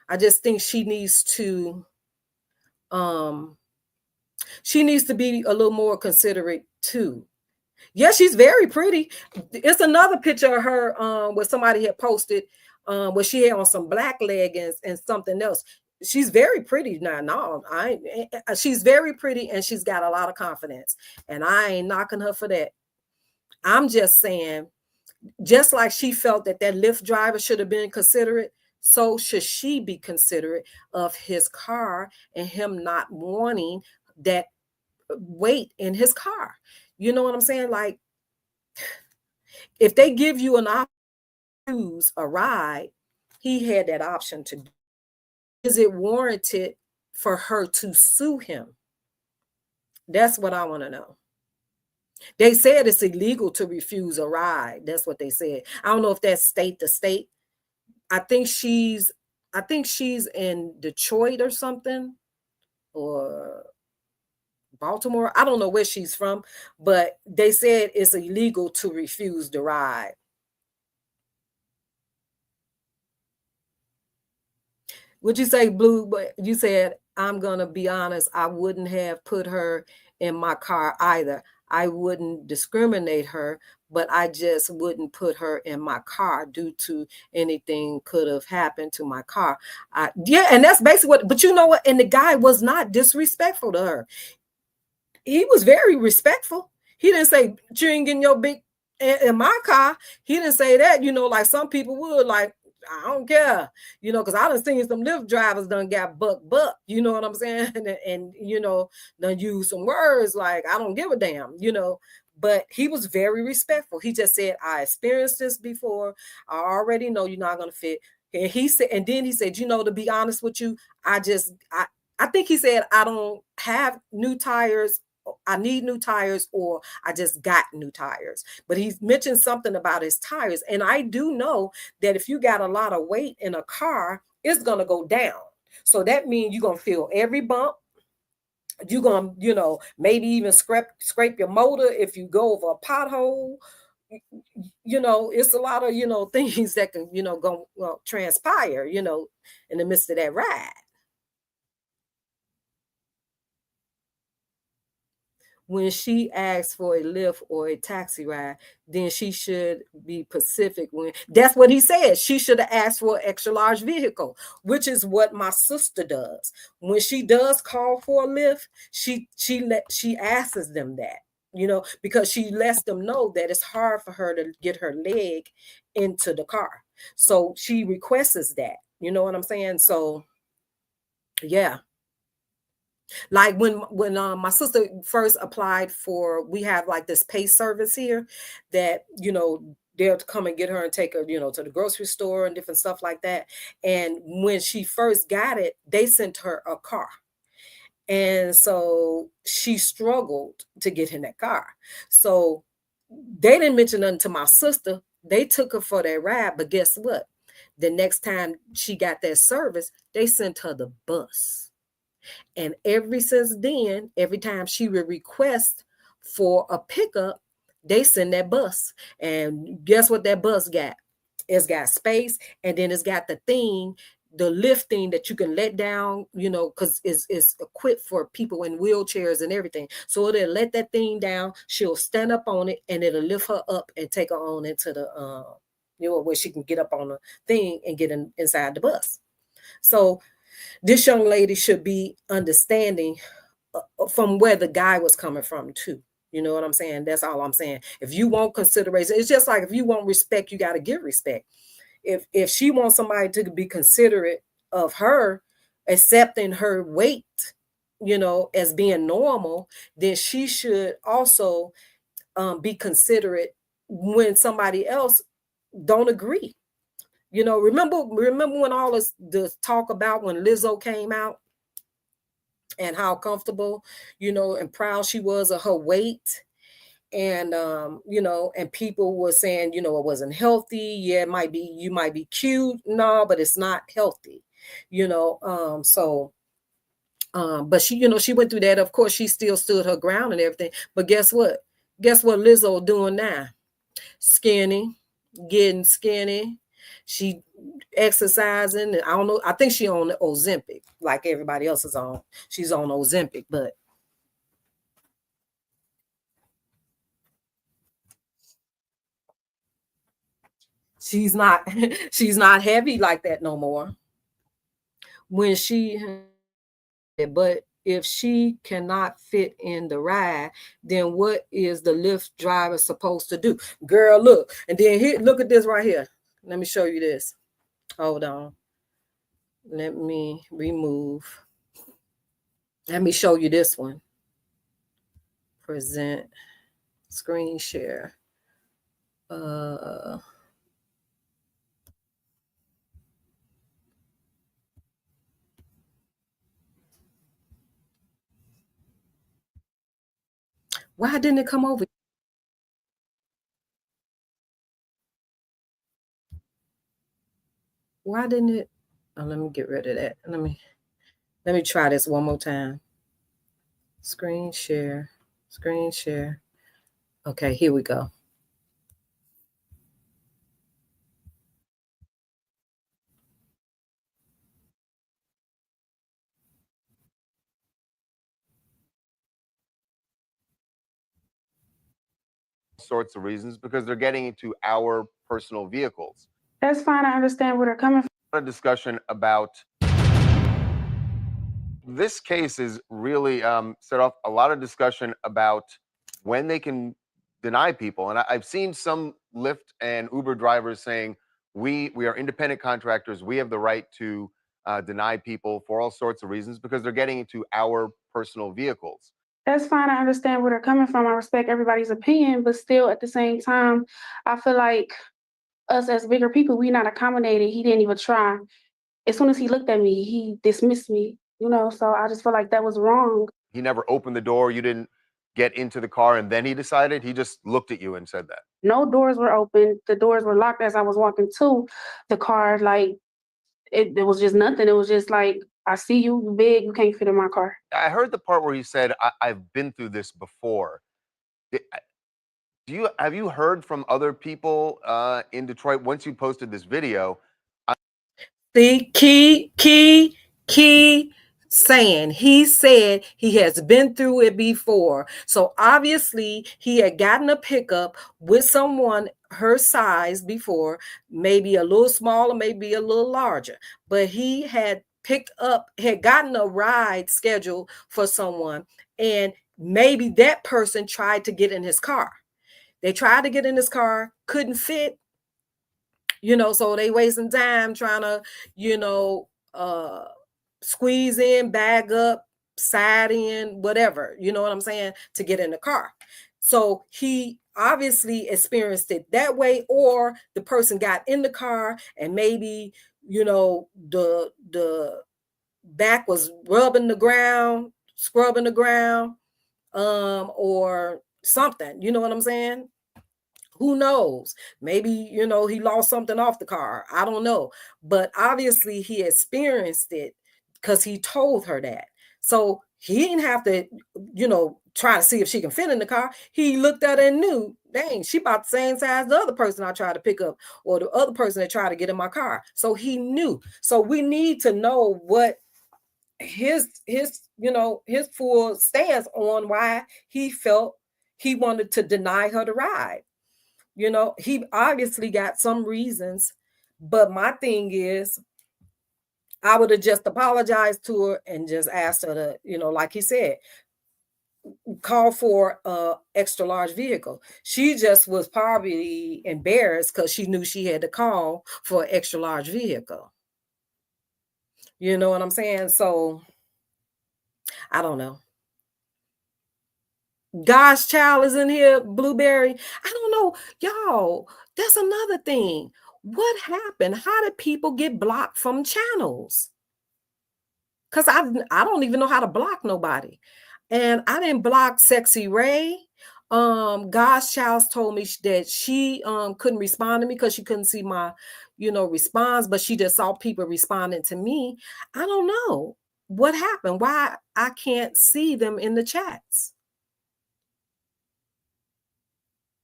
Speaker 1: I just think she needs to be a little more considerate too. Yeah, she's very pretty. It's another picture of her where somebody had posted where she had on some black leggings and something else. She's very pretty now. No, she's very pretty, and she's got a lot of confidence. And I ain't knocking her for that. I'm just saying, just like she felt that Lyft driver should have been considerate, so should she be considerate of his car and him not wanting that weight in his car. You know what I'm saying? Like, if they give you an option to choose a ride, he had that option to do. Is it warranted for her to sue him? That's what I want to know. They said it's illegal to refuse a ride. That's what they said. I don't know if that's state to state. I think she's in Detroit or something, or Baltimore. I don't know where she's from, but they said it's illegal to refuse the ride. Would you say, Blue? But you said, I'm gonna be honest, I wouldn't have put her in my car either. I wouldn't discriminate her, but I just wouldn't put her in my car due to anything could have happened to my car. Yeah, and that's basically what, but you know what? And the guy was not disrespectful to her. He was very respectful. He didn't say, you ain't getting your big in my car. He didn't say that, like some people would, like, I don't care, you know, because I done seen some Lyft drivers done got buck, you know what I'm saying? And you know, done use some words like, I don't give a damn, you know. But he was very respectful. He just said, I experienced this before. I already know you're not going to fit. And he said, and then he said, you know, to be honest with you, I think he said, I don't have new tires. I need new tires, or I just got new tires. But he mentioned something about his tires. And I do know that if you got a lot of weight in a car, it's going to go down. So that means you're going to feel every bump. You're going to, you know, maybe even scrape your motor if you go over a pothole. You know, it's a lot of, you know, things that can, you know, go transpire, you know, in the midst of that ride. When she asks for a Lyft or a taxi ride, then she should be specific. When that's what he said, she should have asked for an extra large vehicle, which is what my sister does. When she does call for a Lyft, she asks them that, you know, because she lets them know that it's hard for her to get her leg into the car. So she requests that, you know what I'm saying? So yeah. Like when my sister first applied for, we have like this pay service here that, you know, they'll come and get her and take her, you know, to the grocery store and different stuff like that. And when she first got it, they sent her a car. And so she struggled to get in that car. So they didn't mention nothing to my sister. They took her for that ride. But guess what? The next time she got that service, they sent her the bus. And ever since then, every time she would request for a pickup, they send that bus. And guess what that bus got? It's got space, and then it's got the thing, the lift thing that you can let down, you know, because it's equipped for people in wheelchairs and everything. So it'll let that thing down. She'll stand up on it, and it'll lift her up and take her on into the, you know, where she can get up on the thing and get inside the bus. So this young lady should be understanding from where the guy was coming from too. You know what I'm saying? That's all I'm saying. If you want consideration, it's just like if you want respect, you got to give respect. If she wants somebody to be considerate of her, accepting her weight, you know, as being normal, then she should also be considerate when somebody else don't agree. You know, remember when all this talk about when Lizzo came out and how comfortable, you know, and proud she was of her weight. And, you know, and people were saying, you know, it wasn't healthy. Yeah, it might be, you might be cute. No, but it's not healthy, you know? But she, you know, she went through that. Of course, she still stood her ground and everything. But guess what? Guess what Lizzo doing now? Skinny, getting skinny. She exercising. I don't know. I think she on Ozempic, like everybody else is on. She's on Ozempic, but she's not she's not heavy like that no more. When she, but if she cannot fit in the ride, then what is the Lyft driver supposed to do? Girl, look. And then here, look at this right here. Let me show you this. Hold on. Let me remove. Let me show you this one. Present screen share. Why didn't it come over? Why didn't it? Oh, let me get rid of that. Let me try this one more time. Screen share. Screen share. Okay, here we go.
Speaker 4: Sorts of reasons because they're getting into our personal vehicles.
Speaker 5: That's fine. I understand where they're coming from.
Speaker 4: A discussion about this case is really set off a lot of discussion about when they can deny people. And I've seen some Lyft and Uber drivers saying, we are independent contractors. We have the right to deny people for all sorts of reasons because they're getting into our personal vehicles.
Speaker 5: That's fine. I understand where they're coming from. I respect everybody's opinion, but still at the same time, I feel like us as bigger people, we not accommodated. He didn't even try. As soon as he looked at me, he dismissed me, you know, so I just feel like that was wrong.
Speaker 4: He never opened the door. You didn't get into the car and then he decided. He just looked at you and said that.
Speaker 5: No doors were open. The doors were locked as I was walking to the car. Like, it was just nothing. It was just like, I see you, you big, you can't fit in my car.
Speaker 4: I heard the part where he said, I've been through this before. Have you heard from other people in Detroit once you posted this video?
Speaker 1: The key saying, he said he has been through it before. So obviously he had gotten a pickup with someone her size before, maybe a little smaller, maybe a little larger, but he had gotten a ride scheduled for someone, and maybe that person tried to get in his car. They tried to get in his car, couldn't fit, you know, so they wasting time trying to, you know, squeeze in, bag up, side in, whatever, you know what I'm saying, to get in the car. So he obviously experienced it that way, or the person got in the car and maybe, you know, the back was rubbing the ground, scrubbing the ground, or something, you know what I'm saying? Who knows? Maybe, you know, he lost something off the car. I don't know. But obviously he experienced it because he told her that. So he didn't have to, you know, try to see if she can fit in the car. He looked at her and knew, dang, she about the same size the other person I tried to pick up, or the other person that tried to get in my car. So he knew. So we need to know what his you know, his full stance on why he felt he wanted to deny her the ride. You know, he obviously got some reasons, but my thing is, I would have just apologized to her and just asked her to, you know, like he said, call for a extra large vehicle. She just was probably embarrassed because she knew she had to call for an extra large vehicle. You know what I'm saying? So I don't know. God's child is in here, Blueberry. I don't know, y'all. That's another thing. What happened? How did people get blocked from channels? Because I don't even know how to block nobody. And I didn't block Sexy Ray. God's child told me that she couldn't respond to me because she couldn't see my, you know, response, but she just saw people responding to me. I don't know what happened. Why I can't see them in the chats.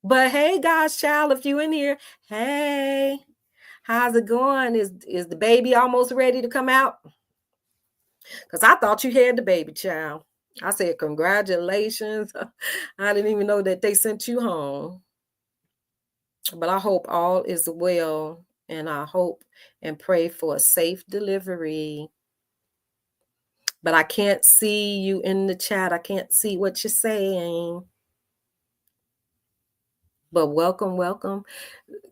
Speaker 1: But hey, God's child, if you in here, hey, how's it going? Is the baby almost ready to come out? Because I thought you had the baby, child. I said, congratulations. I didn't even know that they sent you home. But I hope all is well, and I hope and pray for a safe delivery. But I can't see you in the chat. I can't see what you're saying. But welcome, welcome.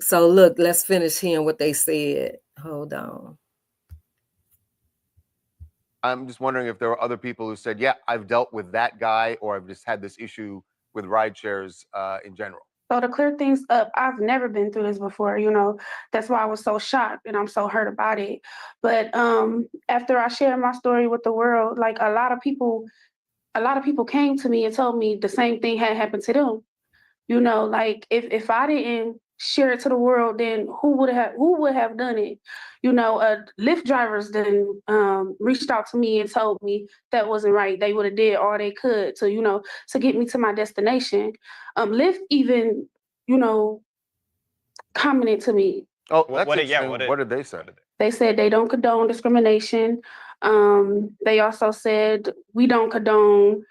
Speaker 1: So look, let's finish hearing what they said. Hold on.
Speaker 4: I'm just wondering if there were other people who said, yeah, I've dealt with that guy, or I've just had this issue with ride shares in general.
Speaker 5: So to clear things up, I've never been through this before, you know, that's why I was so shocked and I'm so hurt about it. But after I shared my story with the world, like a lot of people came to me and told me the same thing had happened to them. You know, like if I didn't share it to the world, then who would have done it? You know, Lyft drivers then reached out to me and told me that wasn't right. They would have did all they could to, you know, to get me to my destination. Lyft even, you know, commented to me.
Speaker 4: Oh, what did they say?
Speaker 5: They said they don't condone discrimination. They also said we don't condone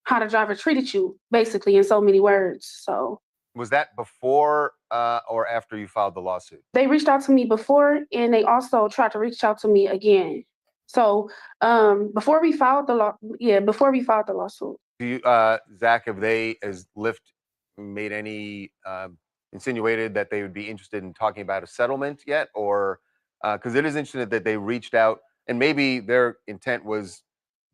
Speaker 5: how the driver treated you, basically, in so many words. So
Speaker 4: was that before or after you filed the lawsuit?
Speaker 5: They reached out to me before, and they also tried to reach out to me again. So before we filed the lawsuit.
Speaker 4: Do you, Zach, has Lyft made any insinuated that they would be interested in talking about a settlement yet, or because it is interesting that they reached out, and maybe their intent was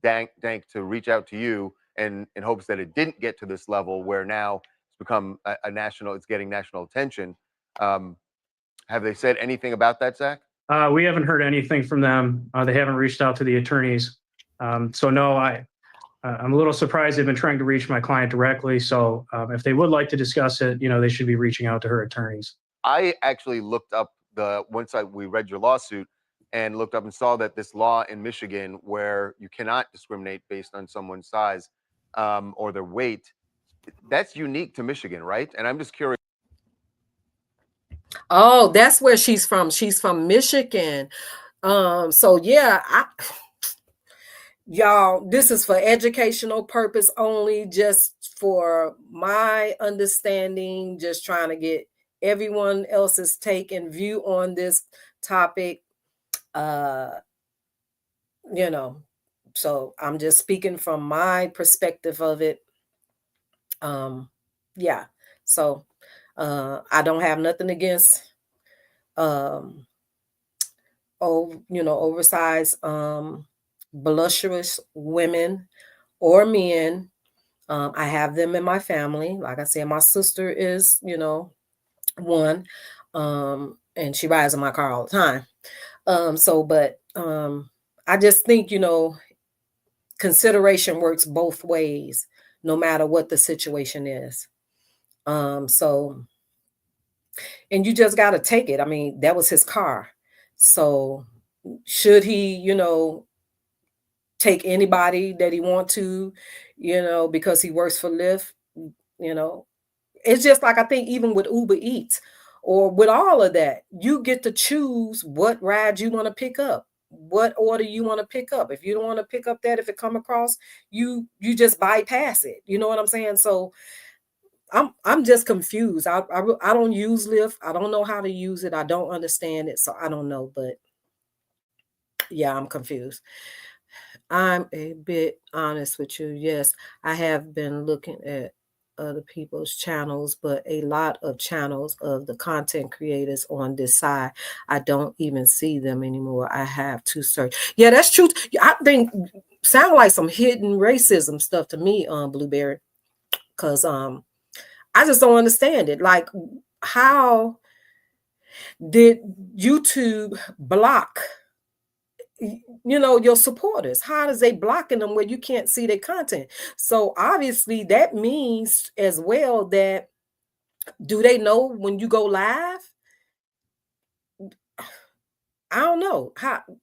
Speaker 4: dank to reach out to you and in hopes that it didn't get to this level where now it's become a national, it's getting national attention. Have they said anything about that, Zach?
Speaker 6: We haven't heard anything from them. They haven't reached out to the attorneys. So no, I'm a little surprised they've been trying to reach my client directly. So if they would like to discuss it, they should be reaching out to her attorneys.
Speaker 4: I actually looked up we read your lawsuit and looked up and saw that this law in Michigan where you cannot discriminate based on someone's size or their weight, that's unique to Michigan, right? And I'm just curious.
Speaker 1: Oh, that's where she's from. She's from Michigan. So yeah, y'all, this is for educational purpose only, just for my understanding, just trying to get everyone else's take and view on this topic. So I'm just speaking from my perspective of it. Yeah. So I don't have nothing against oversized voluptuous women or men. I have them in my family. Like I said, my sister is, one, and she rides in my car all the time. I just think, consideration works both ways, no matter what the situation is. And you just got to take it. I mean, that was his car. So should he, take anybody that he want to, because he works for Lyft, it's just like, I think even with Uber Eats or with all of that, you get to choose what ride you want to pick up, what order you want to pick up. If you don't want to pick up that, if it come across, you just bypass it. You know what I'm saying? So I'm just confused. I don't use Lyft. I don't know how to use it. I don't understand it. So I don't know, but yeah, I'm confused. I'm a bit honest with you. Yes, I have been looking at other people's channels, but a lot of channels of the content creators on this side, I don't even see them anymore. I have to search. Yeah, that's true. I think sound like some hidden racism stuff to me, Blueberry, because I just don't understand it. Like, how did YouTube block your supporters? How does they blocking them where you can't see their content? So obviously that means as well that, do they know when you go live? I don't know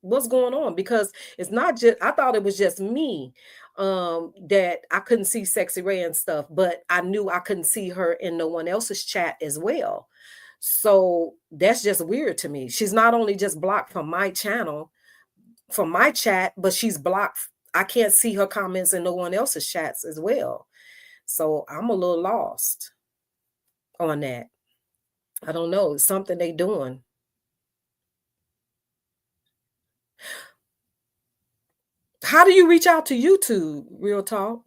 Speaker 1: what's going on, because it's not just, I thought it was just me that I couldn't see Sexy Ray and stuff, but I knew I couldn't see her in no one else's chat as well. So that's just weird to me. She's not only just blocked from my channel, from my chat, but she's blocked. I can't see her comments in no one else's chats as well. So I'm a little lost on that. I don't know. It's something they doing. How do you reach out to YouTube, Real Talk?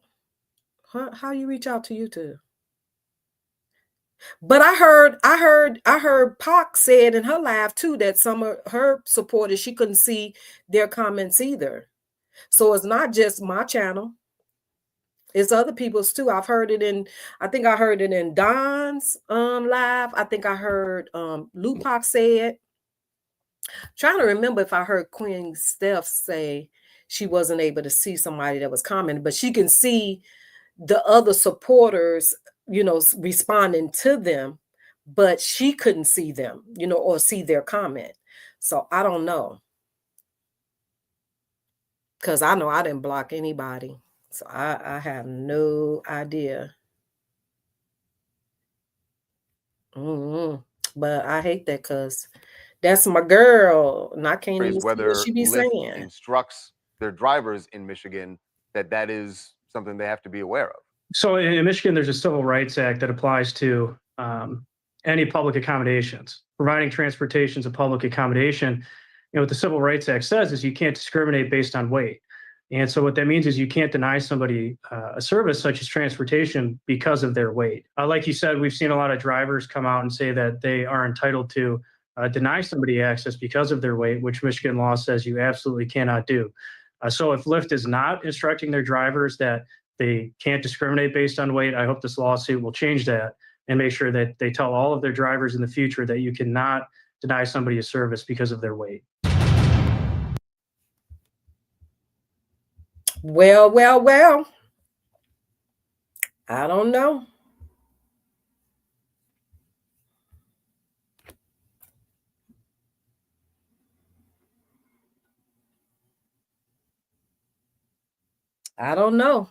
Speaker 1: How you reach out to YouTube? But I heard Pac said in her live too that some of her supporters, she couldn't see their comments either. So it's not just my channel. It's other people's too. I think I heard it in Don's live. I think I heard Lupac say it. Trying to remember if I heard Queen Steph say she wasn't able to see somebody that was commenting, but she can see the other supporters, responding to them, but she couldn't see them, or see their comment. So I don't know. Because I know I didn't block anybody. So I have no idea. But I hate that, because that's my girl. And I can't even see what she be saying.
Speaker 4: Instructs their drivers in Michigan that is something they have to be aware of.
Speaker 6: So in Michigan, there's a Civil Rights Act that applies to any public accommodations. Providing transportation is a public accommodation. What the Civil Rights Act says is you can't discriminate based on weight. And so what that means is you can't deny somebody a service such as transportation because of their weight. Like you said, we've seen a lot of drivers come out and say that they are entitled to deny somebody access because of their weight, which Michigan law says you absolutely cannot do. So if Lyft is not instructing their drivers that they can't discriminate based on weight, I hope this lawsuit will change that and make sure that they tell all of their drivers in the future that you cannot deny somebody a service because of their weight.
Speaker 1: Well. I don't know. I don't know.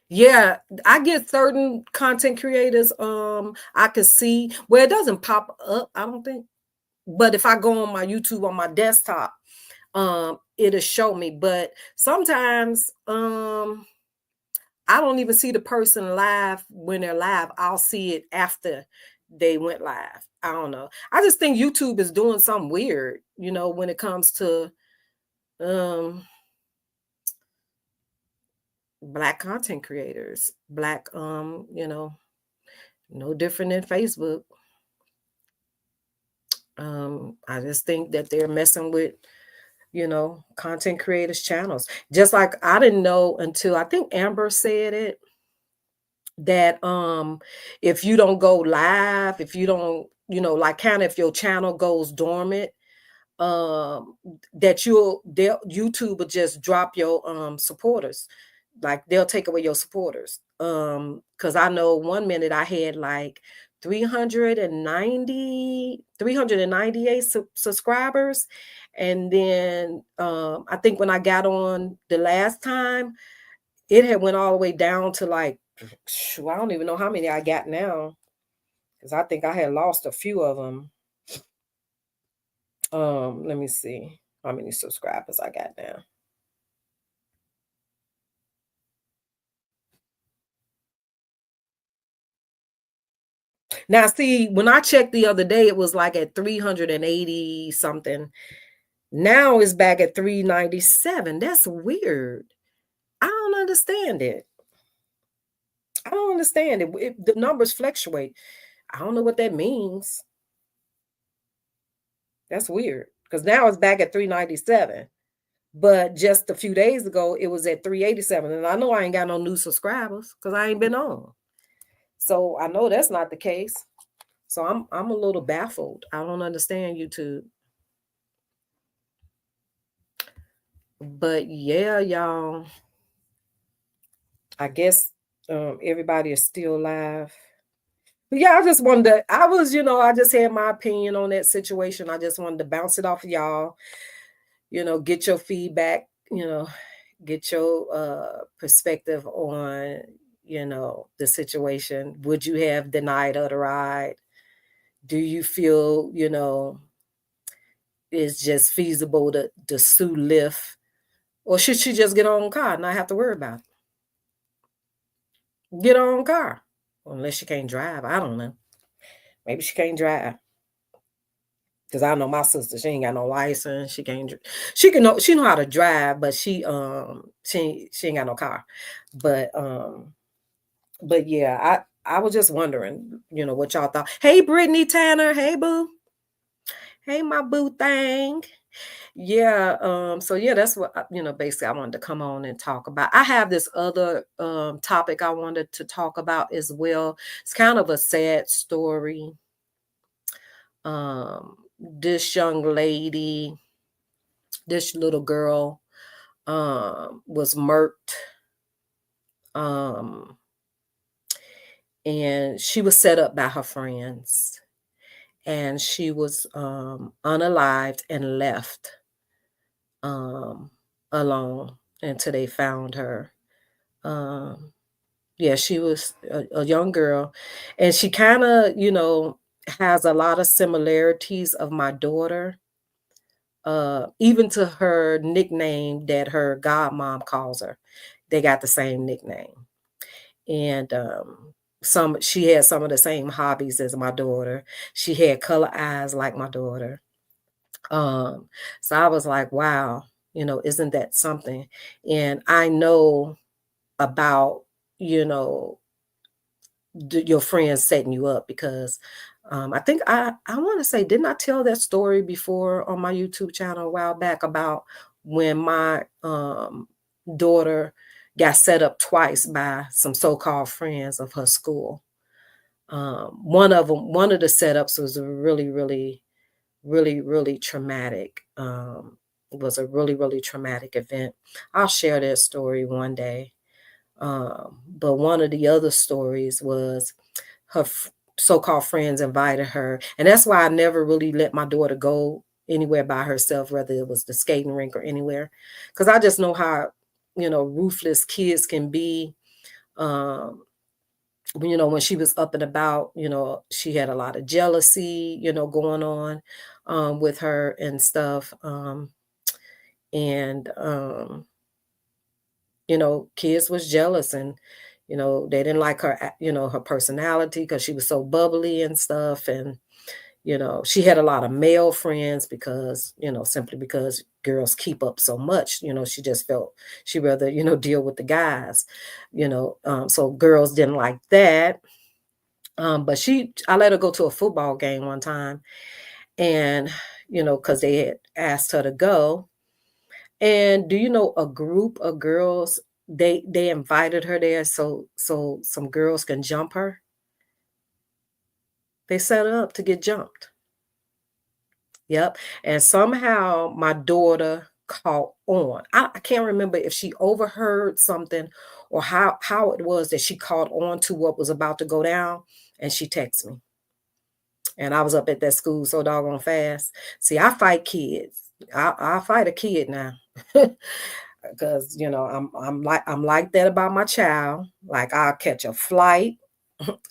Speaker 1: Yeah, I get certain content creators. I can see where it doesn't pop up, I don't think. But if I go on my YouTube on my desktop, it'll show me. But sometimes I don't even see the person live when they're live. I'll see it after they went live. I don't know. I just think YouTube is doing something weird, when it comes to Black content creators. Black, no different than Facebook. I just think that they're messing with content creators' channels. Just like I didn't know until I think Amber said it, that if you don't go live, if you don't, like kind of if your channel goes dormant, that YouTube will just drop your supporters. Like they'll take away your supporters. Because I know 1 minute I had like 398 subscribers. And then I think when I got on the last time, it had went all the way down to like, I don't even know how many I got now, because I think I had lost a few of them. Let me see how many subscribers I got now. Now, see, when I checked the other day, it was like at 380 something. Now it's back at 397. That's weird. I don't understand it. I don't understand it. The numbers fluctuate. I don't know what that means. That's weird, because now it's back at 397. But just a few days ago, it was at 387. And I know I ain't got no new subscribers because I ain't been on. So I know that's not the case. So I'm a little baffled. I don't understand YouTube. But yeah, y'all, I guess everybody is still live. But yeah, I just wanted to, I just had my opinion on that situation. I just wanted to bounce it off of y'all, get your feedback, get your perspective on, the situation. Would you have denied her the ride? Do you feel, it's just feasible to sue Lyft? Or should she just get her own car and not have to worry about it? Get her own car. Unless she can't drive. I don't know. Maybe she can't drive. Because I know my sister, she ain't got no license. She know how to drive, but she ain't got no car. But yeah, I was just wondering, what y'all thought. Hey, Brittany Tanner. Hey, boo. Hey, my boo thing. Yeah. So yeah, that's what, basically I wanted to come on and talk about. I have this other topic I wanted to talk about as well. It's kind of a sad story. This young lady, this little girl, was murked. And she was set up by her friends. And she was unalived and left alone until they found her. Yeah, she was a young girl, and she kind of, has a lot of similarities of my daughter, even to her nickname that her godmom calls her. They got the same nickname. And she had some of the same hobbies as my daughter. She had color eyes like my daughter. So I was like, wow, isn't that something? And I know about, your friends setting you up because I think I want to say, didn't I tell that story before on my YouTube channel a while back about when my daughter got set up twice by some so-called friends of her school? One of the setups was a really, really, really, really traumatic. It was a really, really traumatic event. I'll share that story one day. But one of the other stories was her so-called friends invited her. And that's why I never really let my daughter go anywhere by herself, whether it was the skating rink or anywhere. Because I just know how, ruthless kids can be. When she was up and about, she had a lot of jealousy, going on with her and stuff. And kids was jealous and, they didn't like her, her personality because she was so bubbly and stuff. And, she had a lot of male friends because, simply because girls keep up so much, she just felt she'd rather, deal with the guys, so girls didn't like that. But I let her go to a football game one time and, because they had asked her to go. And do you know a group of girls, they invited her there so some girls can jump her? They set her up to get jumped. Yep. And somehow my daughter caught on. I can't remember if she overheard something or how it was that she caught on to what was about to go down, and she texted me. And I was up at that school so doggone fast. See, I fight kids. I'll fight a kid now. Because I'm like that about my child. Like I'll catch a flight.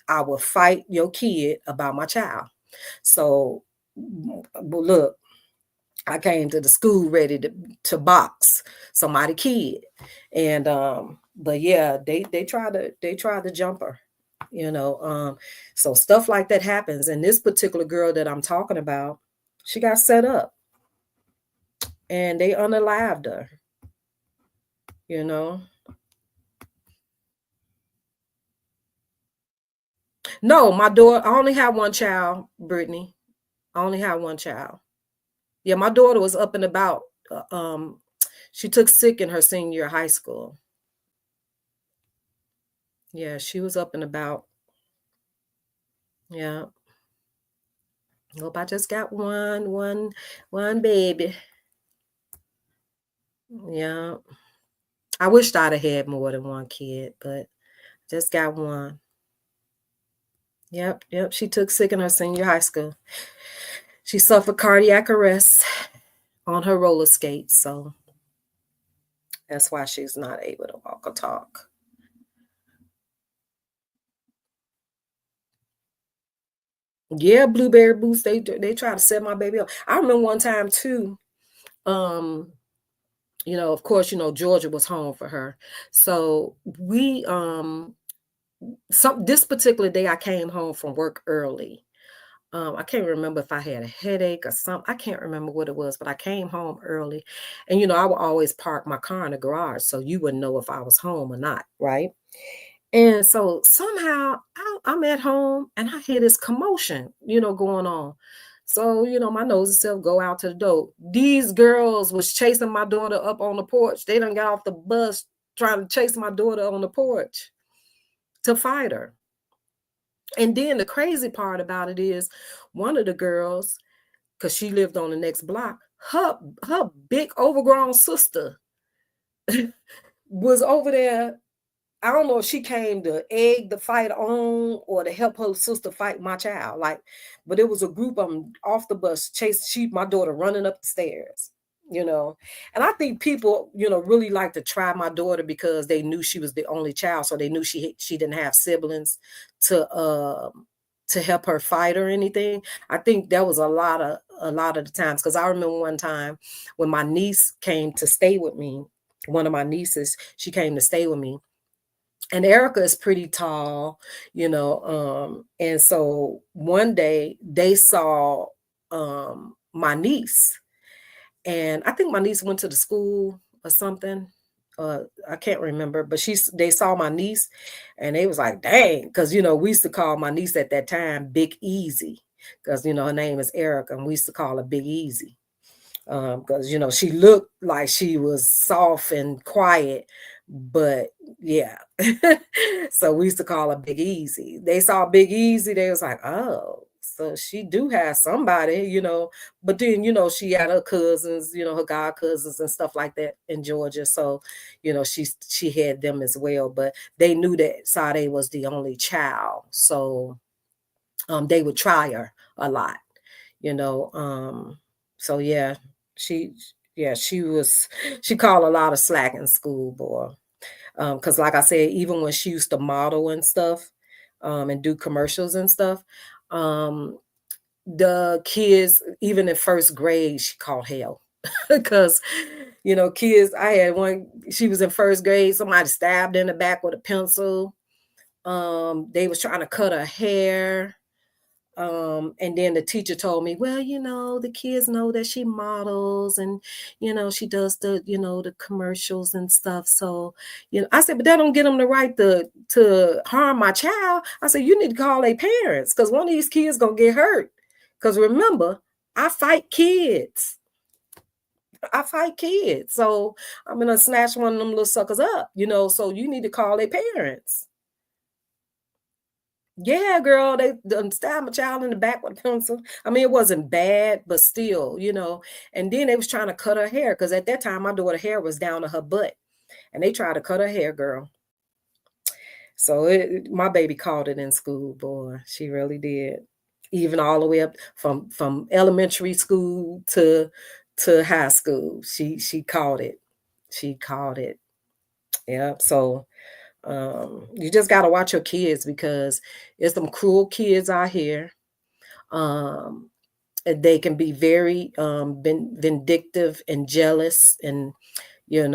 Speaker 1: I will fight your kid about my child. So look, I came to the school ready to box somebody kid. And but yeah, they tried to jump her, so stuff like that happens. And this particular girl that I'm talking about, she got set up and they unalived her, No, my daughter, I only have one child, Brittany. I only have one child. Yeah, my daughter was up and about. She took sick in her senior year of high school. Yeah, she was up and about. Yeah. Hope I just got one baby. Yeah. I wished I'd have had more than one kid, but just got one. Yep. She took sick in her senior high school. She suffered cardiac arrest on her roller skates, so that's why she's not able to walk or talk. Yeah, Blueberry Boots, they try to set my baby up. I remember one time too, of course, Georgia was home for her. So we this particular day I came home from work early. I can't remember if I had a headache or something. I can't remember what it was, but I came home early. And I would always park my car in the garage so you wouldn't know if I was home or not, right? And so somehow I'm at home and I hear this commotion, going on. So, my nose itself go out to the door. These girls was chasing my daughter up on the porch. They done got off the bus trying to chase my daughter on the porch to fight her. And then the crazy part about it is one of the girls, because she lived on the next block, her big overgrown sister was over there. I don't know if she came to egg the fight on or to help her sister fight my child. But it was a group of them off the bus, my daughter running up the stairs, And I think people, really like to try my daughter because they knew she was the only child. So they knew she didn't have siblings to help her fight or anything. I think that was a lot of the times. Because I remember one time when my niece came to stay with me, one of my nieces, she came to stay with me. And Erica is pretty tall, and so one day they saw my niece And I think my niece went to the school or something. I can't remember, but they saw my niece and they was like, dang, because we used to call my niece at that time Big Easy, because her name is Erica, and we used to call her Big Easy. Because she looked like she was soft and quiet, but yeah. So we used to call her Big Easy. They saw Big Easy, they was like, oh, so she do have somebody, but then she had her cousins, her god cousins and stuff like that in Georgia. So she had them as well, but they knew that Sade was the only child, so they would try her a lot, so yeah, she called a lot of slack in school, boy. Because like I said, even when she used to model and stuff, and do commercials and stuff, the kids, even in first grade, she called hell. Because kids, I had one, she was in first grade, somebody stabbed her in the back with a pencil. They was trying to cut her hair. And then the teacher told me, well, the kids know that she models and, she does the commercials and stuff. So, I said, but that don't get them the right to harm my child. I said, you need to call their parents, because one of these kids gonna get hurt. Because remember, I fight kids. So I'm gonna snatch one of them little suckers up, so you need to call their parents. Yeah, girl, they stabbed my child in the back with a pencil. I mean, it wasn't bad, but still, And then they was trying to cut her hair, because at that time, my daughter's hair was down to her butt. And they tried to cut her hair, girl. So my baby called it in school, boy. She really did. Even all the way up from elementary school to high school. She called it. She called it. Yeah, so... you just got to watch your kids, because there's some cruel kids out here. They can be very vindictive and jealous, and yeah,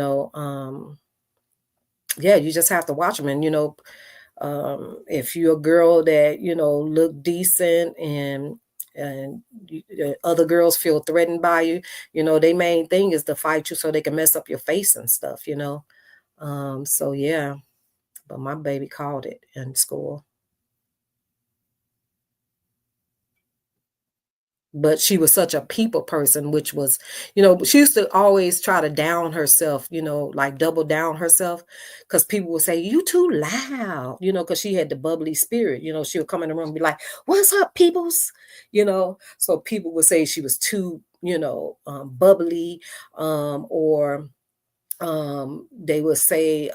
Speaker 1: you just have to watch them. And if you're a girl that look decent and other girls feel threatened by you, their main thing is to fight you so they can mess up your face and stuff. So yeah. But my baby called it in school. But she was such a people person, which was, she used to always try to down herself, like double down herself, because people would say, you too loud, because she had the bubbly spirit, she would come in the room and be like, what's up, peoples? So people would say she was too, bubbly, or they would say,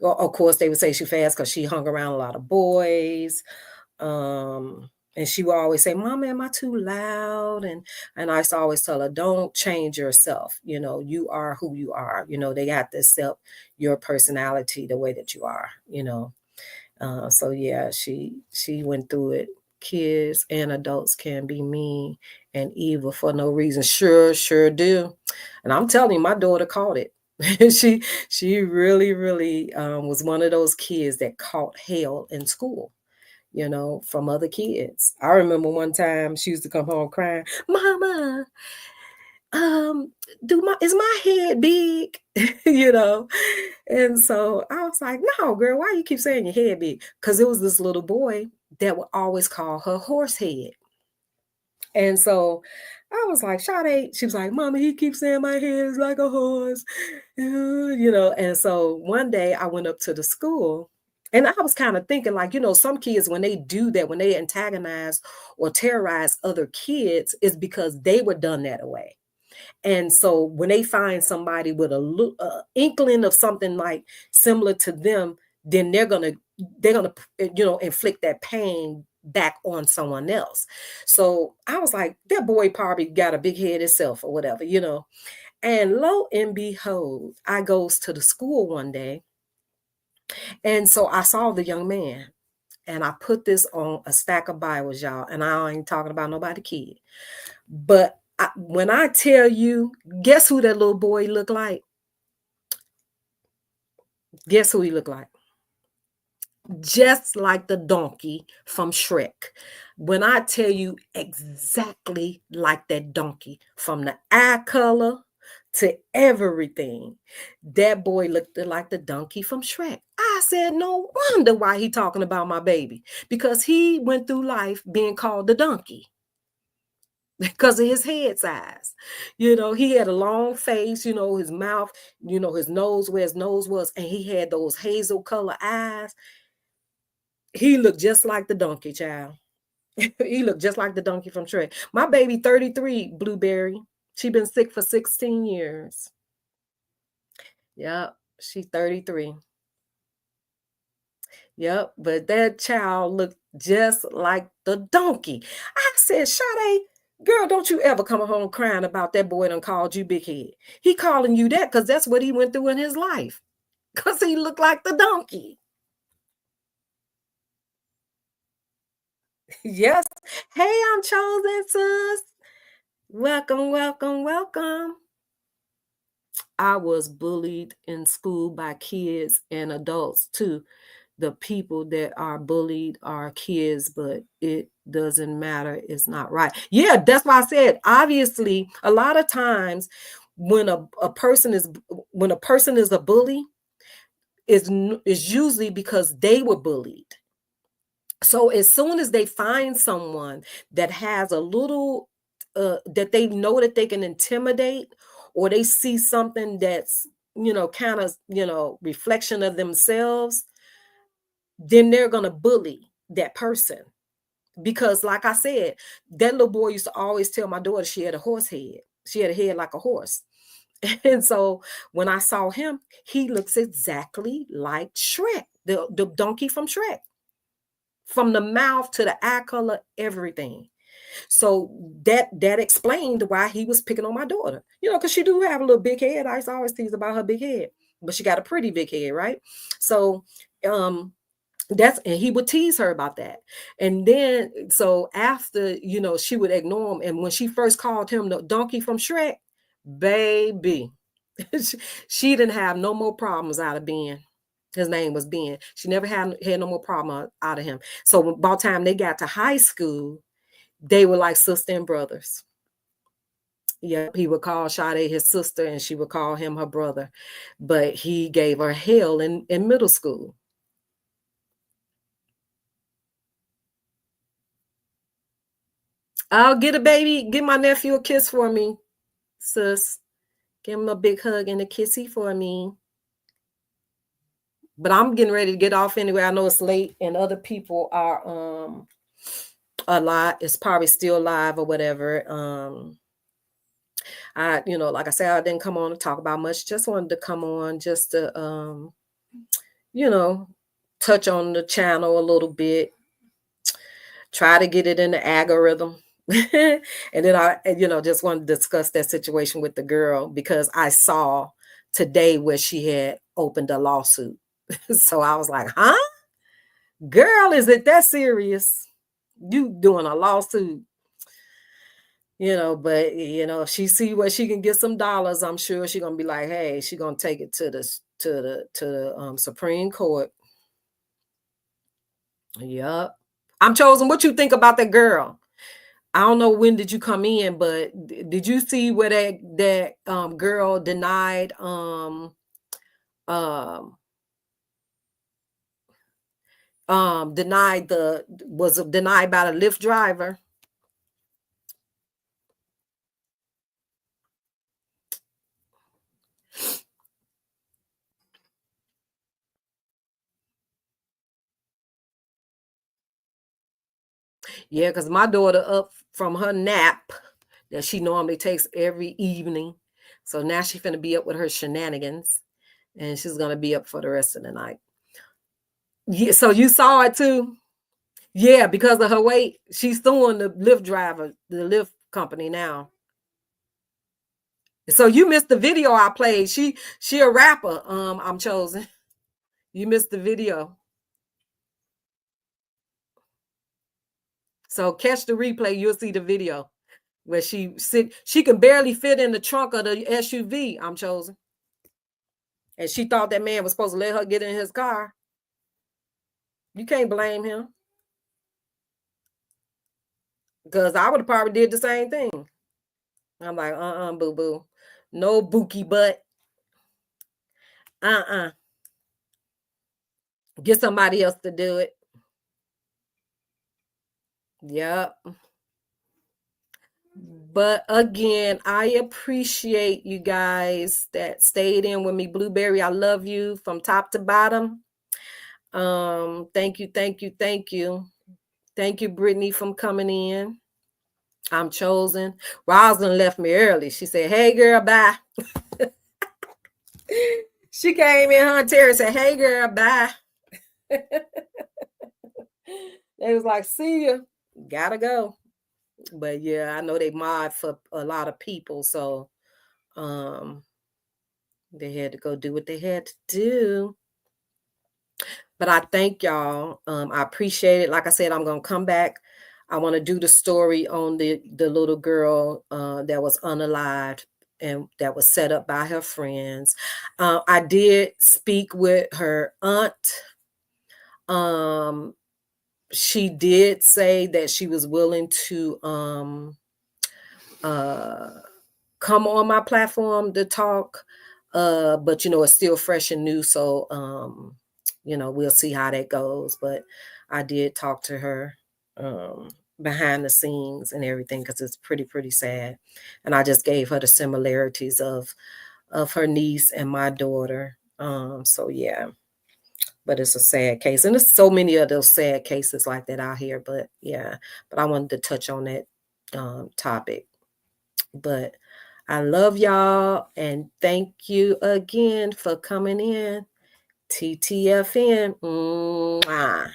Speaker 1: of course, they would say she fast because she hung around a lot of boys. And she would always say, Mama, am I too loud? And I used to always tell her, don't change yourself. You are who you are. They have to accept your personality the way that you are, So yeah, she went through it. Kids and adults can be mean and evil for no reason. Sure do. And I'm telling you, my daughter caught it. She really, really was one of those kids that caught hell in school, from other kids. I remember one time she used to come home crying, Mama, is my head big? And so I was like, no, girl, why you keep saying your head big? Because it was this little boy that would always call her horse head. And so I was like, Sade, she was like, Mama, he keeps saying my head is like a horse, And so one day I went up to the school, and I was kind of thinking, like, some kids, when they do that, when they antagonize or terrorize other kids, is because they were done that way. And so when they find somebody with a inkling of something like similar to them, then they're gonna inflict that pain back on someone else. So I was like, that boy probably got a big head himself or whatever, And lo and behold, I goes to the school one day, and so I saw the young man, and I put this on a stack of Bibles, y'all, and I ain't talking about nobody kid. But when I tell you, guess who that little boy looked like? Guess who he looked like? just like the donkey from Shrek. When I tell you exactly like that donkey, from the eye color to everything, that boy looked like the donkey from Shrek. I said, no wonder why he talking about my baby, because he went through life being called the donkey because of his head size. You know, he had a long face, you know, his mouth, you know, his nose, where his nose was, and he had those hazel color eyes. He looked just like the donkey, child. He looked just like the donkey from Shrek. My baby 33, Blueberry. She been sick for 16 years. Yep, she's 33. Yep, but that child looked just like the donkey. I said, Sade, girl, don't you ever come home crying about that boy done called you big head. He calling you that because that's what he went through in his life. Because he looked like the donkey. Yes. Hey, I'm chosen, sis. Welcome, welcome, welcome. I was bullied in school by kids and adults too. The people that are bullied are kids, but it doesn't matter. It's not right. Yeah, that's why I said, obviously, a lot of times when a person is a bully, is usually because they were bullied. So as soon as they find someone that has a little that they know that they can intimidate, or they see something that's, you know, kind of, you know, reflection of themselves, then they're going to bully that person. Because like I said, that little boy used to always tell my daughter she had a horse head. She had a head like a horse. And so when I saw him, he looks exactly like Shrek, the donkey from Shrek. From the mouth to the eye color, everything. So that explained why he was picking on my daughter. You know, because she do have a little big head. I used to always tease about her big head, but she got a pretty big head, right? So and he would tease her about that. And then so after, you know, she would ignore him. And when she first called him the donkey from Shrek, baby, she didn't have no more problems out of Ben. His name was Ben. She never had no more problem out of him. So by the time they got to high school, they were like sister and brothers. Yep, he would call Sade his sister and she would call him her brother. But he gave her hell in middle school. I'll get a baby, give my nephew a kiss for me, sis. Give him a big hug and a kissy for me. But I'm getting ready to get off anyway. I know it's late and other people are alive. It's probably still live or whatever. I, you know, like I said, I didn't come on to talk about much. Just wanted to come on just to, you know, touch on the channel a little bit. Try to get it in the algorithm. And then I, you know, just wanted to discuss that situation with the girl because I saw today where she had opened a lawsuit. So I was like, huh? Girl, is it that serious? You doing a lawsuit? You know, but you know, if she see where she can get some dollars, I'm sure she's gonna be like, hey, she's gonna take it to the Supreme Court. Yep. I'm chosen. What you think about that girl? I don't know when did you come in, but did you see where that girl denied was denied by the Lyft driver? Yeah, because my daughter up from her nap that she normally takes every evening. So now she's gonna be up with her shenanigans and she's gonna be up for the rest of the night. Yeah, so you saw it too? Yeah, because of her weight, she's suing the Lyft driver, the Lyft company now. So you missed the video I played. She a rapper. I'm chosen. You missed the video. So catch the replay. You'll see the video where she can barely fit in the trunk of the SUV. I'm chosen. And she thought that man was supposed to let her get in his car. You can't blame him. Because I would have probably did the same thing. I'm like, boo-boo. No bookie butt. Get somebody else to do it. Yep. But again, I appreciate you guys that stayed in with me. Blueberry, I love you from top to bottom. Thank you. Thank you, Brittany, from coming in. I'm chosen. Rosalind left me early. She said, hey, girl, bye. She came in, huh? Terry said, hey, girl, bye. They was like, see ya. Gotta go. But yeah, I know they mod for a lot of people. So they had to go do what they had to do. But I thank y'all. I appreciate it. Like I said, I'm going to come back. I want to do the story on the little girl that was unalived and that was set up by her friends. I did speak with her aunt. She did say that she was willing to come on my platform to talk. But, it's still fresh and new. So, we'll see how that goes. But I did talk to her behind the scenes and everything because it's pretty sad. And I just gave her the similarities of her niece and my daughter. So, yeah. But it's a sad case. And there's so many of those sad cases like that out here. But, yeah. But I wanted to touch on that topic. But I love y'all. And thank you again for coming in. TTFN. Mwah.